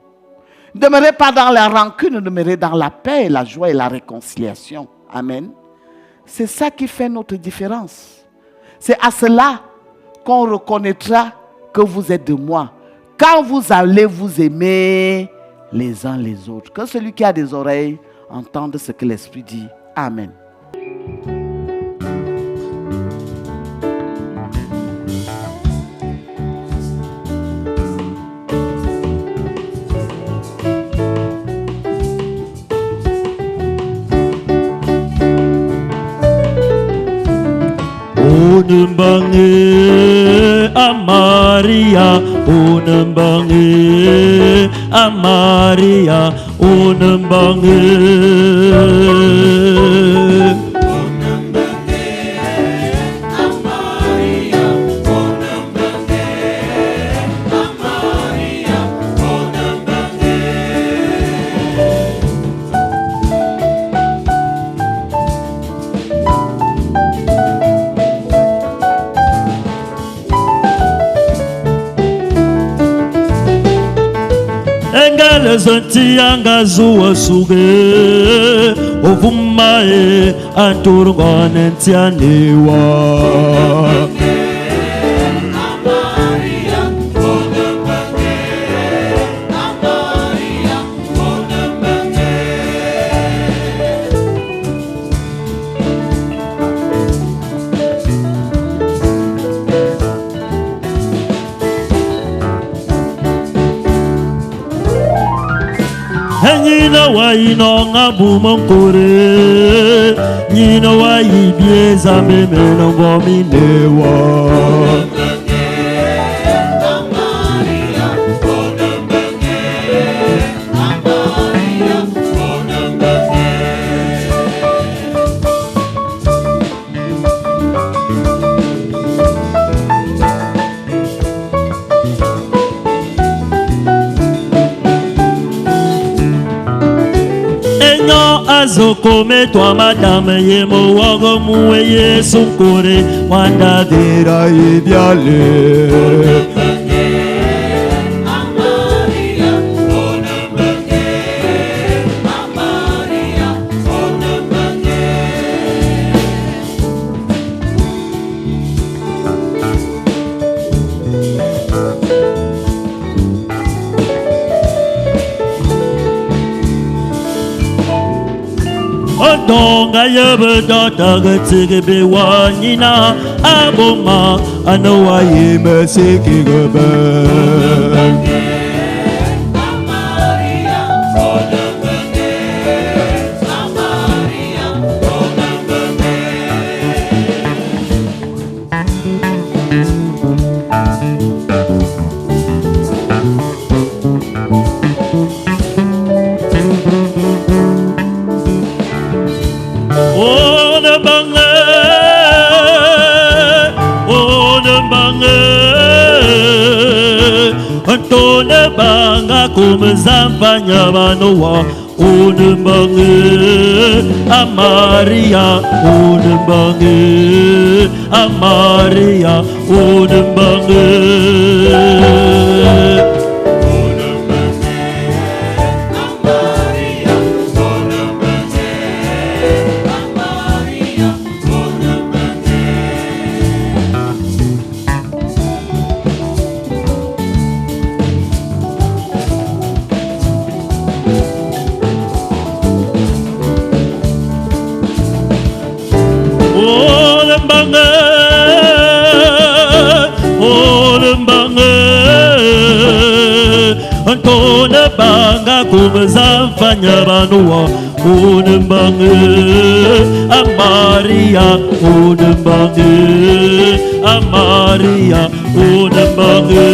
Ne demeurez pas dans la rancune, demeurez dans la paix, la joie et la réconciliation. Amen. C'est ça qui fait notre différence. C'est à cela qu'on reconnaîtra que vous êtes de moi. Quand vous allez vous aimer les uns les autres. Que celui qui a des oreilles entende ce que l'Esprit dit. Amen. Unumbange Amaria, unumbange Amaria, unumbange. Zanti angazuwa suge ovumae anturugane ntianewa Nina wa inonga bumonkore Nina wa ibieza memeno gominewa Azokome toi madame yemo wago muwe yesu kore wanda dera ibiale Donga yebe dota getsige be wanina aboma anowa yeme seke gebe Antone banga kumzambanya banowa unumbange Amaria unumbange Amaria unumbange Antone banga kumzafanya banua unumbange Amaria unumbange Amaria unumbange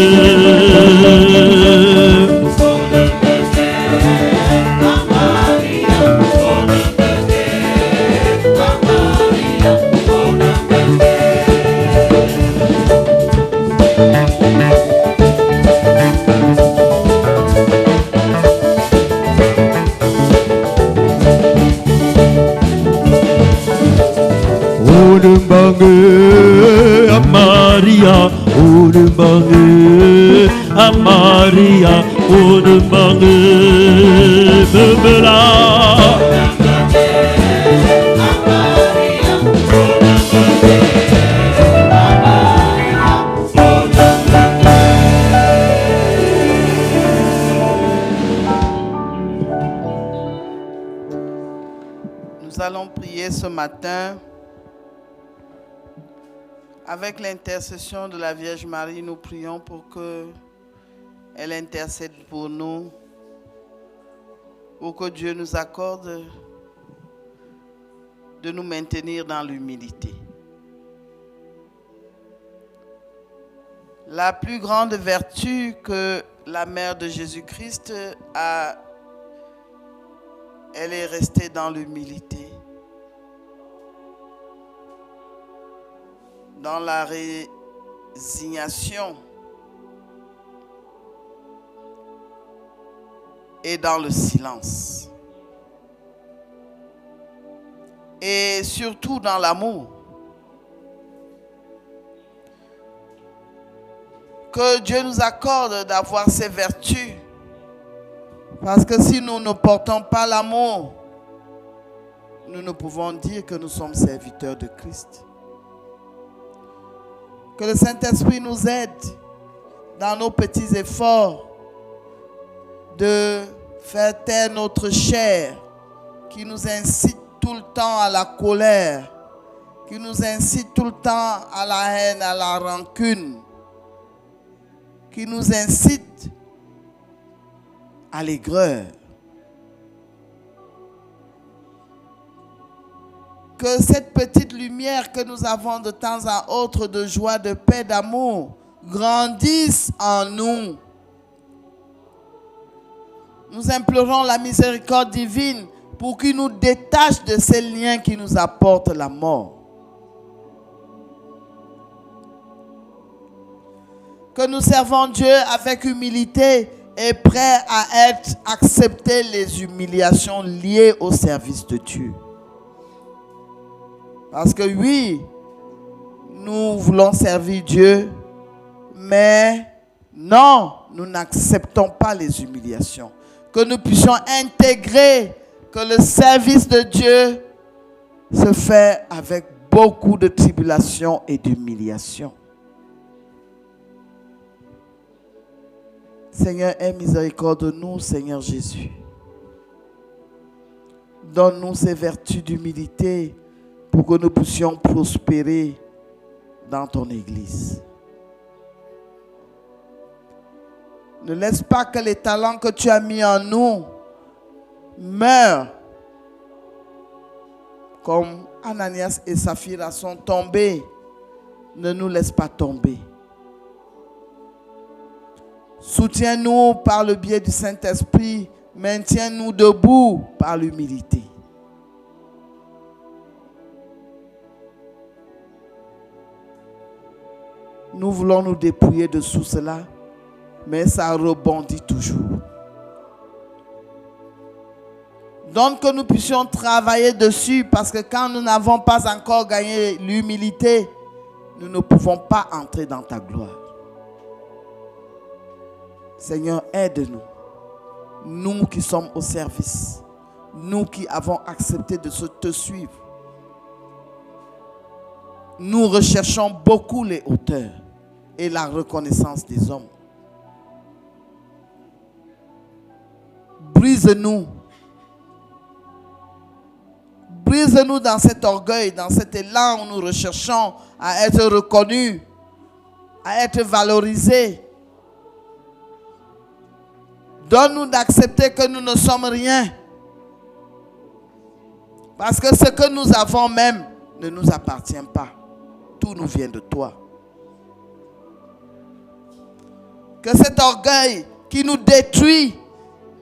Amaria, Amaria, Oh, de Marie, me là. Nous allons prier ce matin. Avec l'intercession de la Vierge Marie, nous prions pour qu'elle intercède pour nous, pour que Dieu nous accorde de nous maintenir dans l'humilité. La plus grande vertu que la mère de Jésus-Christ a, elle est restée dans l'humilité, dans la résignation et dans le silence. Et surtout dans l'amour. Que Dieu nous accorde d'avoir ces vertus. Parce que si nous ne portons pas l'amour, nous ne pouvons dire que nous sommes serviteurs de Christ. Que le Saint-Esprit nous aide dans nos petits efforts de faire taire notre chair qui nous incite tout le temps à la colère, qui nous incite tout le temps à la haine, à la rancune, qui nous incite à l'aigreur. Que cette petite lumière que nous avons de temps à autre de joie, de paix, d'amour, grandisse en nous. Nous implorons la miséricorde divine pour qu'il nous détache de ces liens qui nous apportent la mort. Que nous servons Dieu avec humilité et prêts à accepter les humiliations liées au service de Dieu. Parce que oui, nous voulons servir Dieu, mais non, nous n'acceptons pas les humiliations. Que nous puissions intégrer que le service de Dieu se fait avec beaucoup de tribulation et d'humiliation. Seigneur, aie miséricorde de nous, Seigneur Jésus. Donne-nous ces vertus d'humilité pour que nous puissions prospérer dans ton Église. Ne laisse pas que les talents que tu as mis en nous meurent comme Ananias et Saphira sont tombés. Ne nous laisse pas tomber. Soutiens-nous par le biais du Saint-Esprit. Maintiens-nous debout par l'humilité. Nous voulons nous dépouiller de tout cela, mais ça rebondit toujours. Donc que nous puissions travailler dessus, parce que quand nous n'avons pas encore gagné l'humilité, nous ne pouvons pas entrer dans ta gloire. Seigneur, aide-nous. Nous qui sommes au service, nous qui avons accepté de te suivre. Nous recherchons beaucoup les hauteurs et la reconnaissance des hommes. Brise-nous. Brise-nous dans cet orgueil, dans cet élan où nous recherchons à être reconnus, à être valorisés. Donne-nous d'accepter que nous ne sommes rien. Parce que ce que nous avons même ne nous appartient pas. Tout nous vient de toi. Que cet orgueil qui nous détruit,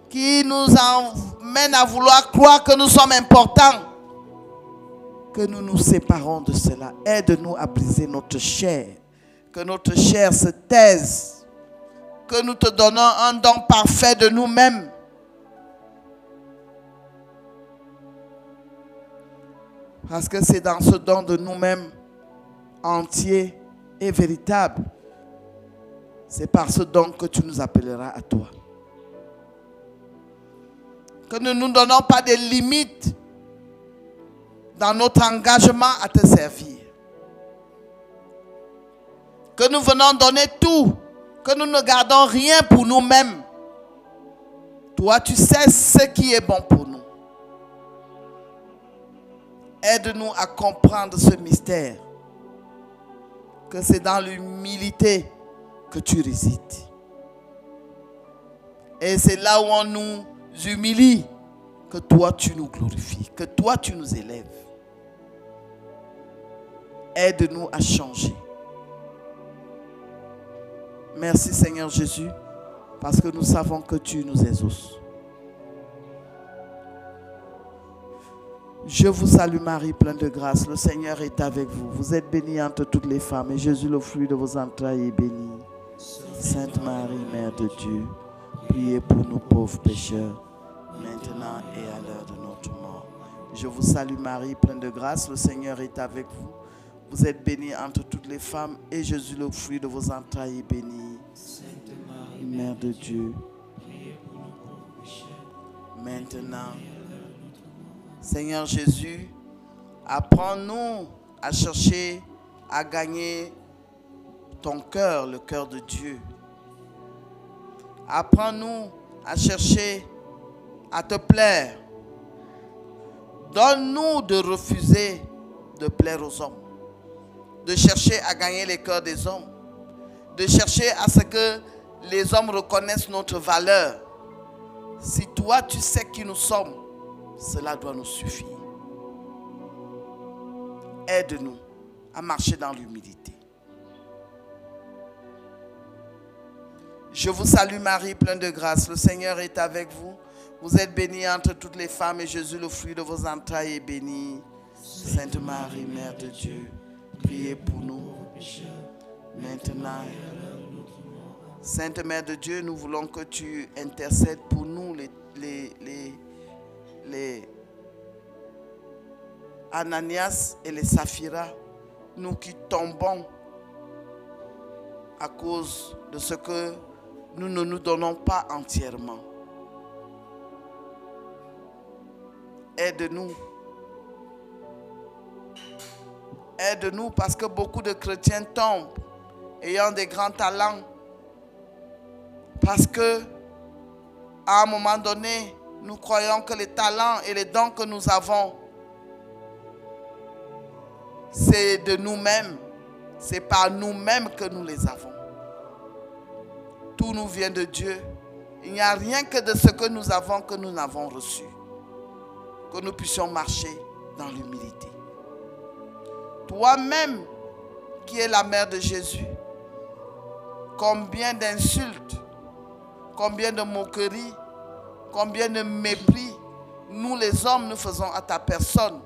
qui nous emmène à vouloir croire que nous sommes importants, que nous nous séparons de cela. Aide-nous à briser notre chair. Que notre chair se taise. Que nous te donnons un don parfait de nous-mêmes. Parce que c'est dans ce don de nous-mêmes, entier et véritable, c'est par ce don que tu nous appelleras à toi. Que nous ne nous donnons pas des limites dans notre engagement à te servir. Que nous venons donner tout. Que nous ne gardons rien pour nous-mêmes. Toi, tu sais ce qui est bon pour nous. Aide-nous à comprendre ce mystère. Que c'est dans l'humilité que tu résides. Et c'est là où on nous humilie que toi tu nous glorifies, que toi tu nous élèves. Aide-nous à changer. Merci Seigneur Jésus, parce que nous savons que tu nous exauces. Je vous salue Marie, pleine de grâce. Le Seigneur est avec vous. Vous êtes bénie entre toutes les femmes et Jésus, le fruit de vos entrailles, est béni. Sainte Marie, Mère de Dieu, priez pour nous pauvres pécheurs, maintenant et à l'heure de notre mort. Je vous salue Marie, pleine de grâce. Le Seigneur est avec vous. Vous êtes bénie entre toutes les femmes et Jésus, le fruit de vos entrailles, est béni. Sainte Marie, Mère de Dieu, priez pour nous pauvres pécheurs, maintenant. Seigneur Jésus, apprends-nous à chercher à gagner ton cœur, le cœur de Dieu. Apprends-nous à chercher à te plaire. Donne-nous de refuser de plaire aux hommes, de chercher à gagner les cœurs des hommes, de chercher à ce que les hommes reconnaissent notre valeur. Si toi tu sais qui nous sommes, cela doit nous suffire. Aide-nous à marcher dans l'humilité. Je vous salue Marie, pleine de grâce. Le Seigneur est avec vous. Vous êtes bénie entre toutes les femmes et Jésus, le fruit de vos entrailles, est béni. Sainte Marie, Mère de Dieu, priez pour nous, maintenant et à l'heure de notre mort. Sainte Mère de Dieu, nous voulons que tu intercèdes pour nous, les Ananias et les Saphira, nous qui tombons à cause de ce que nous ne nous donnons pas entièrement. Aide-nous. Aide-nous parce que beaucoup de chrétiens tombent ayant des grands talents parce que à un moment donné, nous croyons que les talents et les dons que nous avons, c'est de nous-mêmes. C'est par nous-mêmes que nous les avons. Tout nous vient de Dieu. Il n'y a rien que de ce que nous avons que nous n'avons reçu. Que nous puissions marcher dans l'humilité. Toi-même, qui es la mère de Jésus, combien d'insultes, combien de moqueries, combien de mépris nous les hommes nous faisons à ta personne.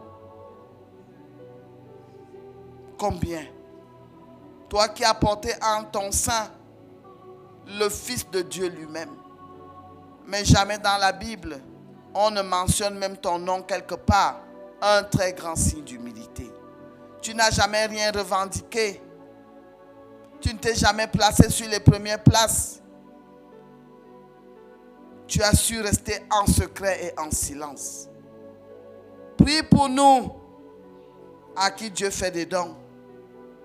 Combien? Toi qui as porté en ton sein le Fils de Dieu lui-même. Mais jamais dans la Bible, on ne mentionne même ton nom quelque part. Un très grand signe d'humilité. Tu n'as jamais rien revendiqué. Tu ne t'es jamais placé sur les premières places. Tu as su rester en secret et en silence. Prie pour nous, à qui Dieu fait des dons,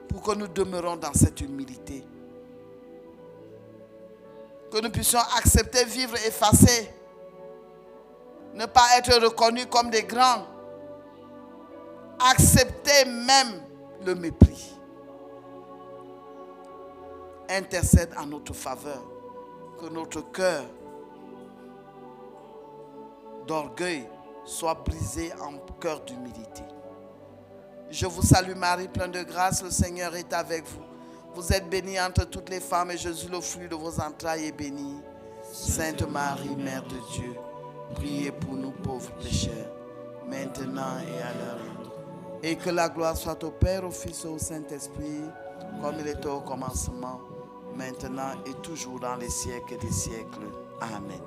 pour que nous demeurons dans cette humilité. Que nous puissions accepter vivre effacés. Ne pas être reconnus comme des grands. Accepter même le mépris. Intercède en notre faveur. Que notre cœur d'orgueil soit brisé en cœur d'humilité. Je vous salue Marie, pleine de grâce, le Seigneur est avec vous. Vous êtes bénie entre toutes les femmes et Jésus, le fruit de vos entrailles, est béni. Sainte Marie, Mère de Dieu, priez pour nous pauvres pécheurs, maintenant et à l'heure de notre mort. Et que la gloire soit au Père, au Fils et au Saint-Esprit, comme il était au commencement, maintenant et toujours dans les siècles des siècles. Amen.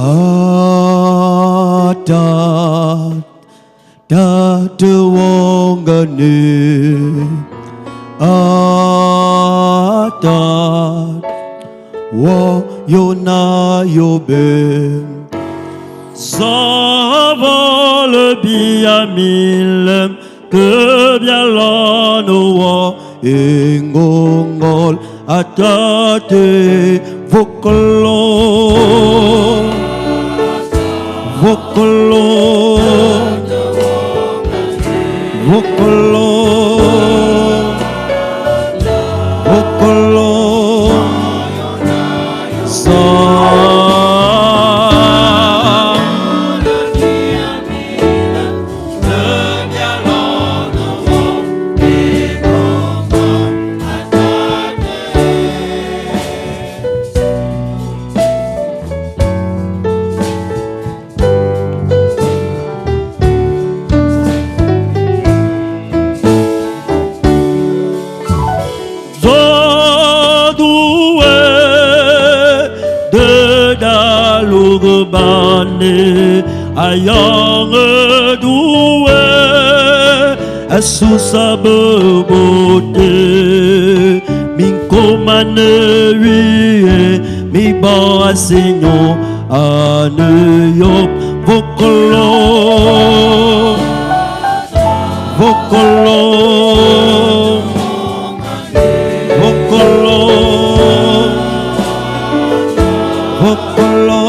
Atat Tatuwangani Atat Wa Yona Yobe Savol Biamil Que bien l'anoa Engongol Atate Vokolon Vokolon Vokolon Vokolon Bane ayang doué sous sa beauté min komane wie mi ba seigneur ane yop vokolo vokolo vokolo vokolo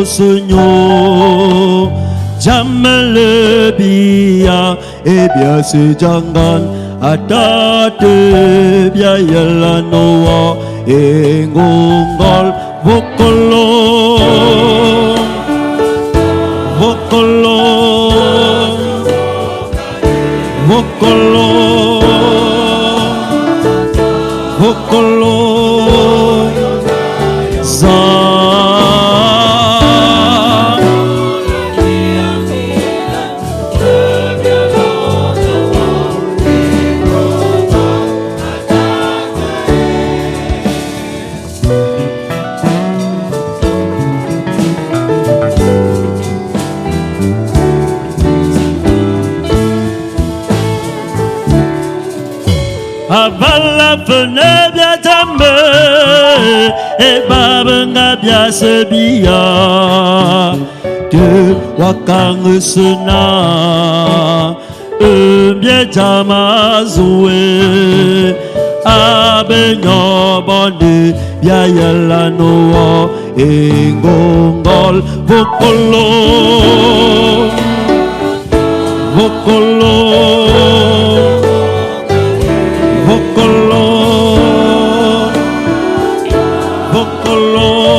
Seigneur, jamais le bien, et bien c'est jangan, atate bien yella noa, et ngongol, vokolo, vokolo, vokolo, vokolo, Avala fene bia tambe e babanga bia sebia que wakang sena bia jamazwe abenyo bonde bia yala no engongol vokolo vokolo Vokolo, vokolo,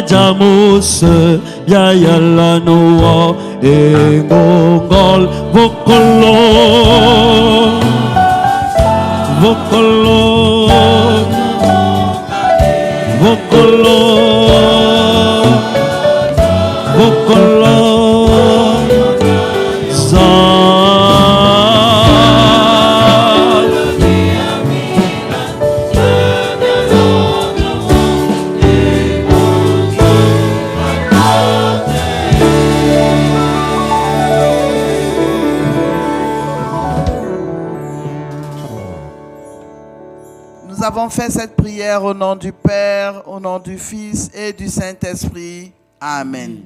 Jamus ya yalla noa engongol vokolo vokolo vokolo vokolo avons fait cette prière au nom du Père, au nom du Fils et du Saint-Esprit. Amen.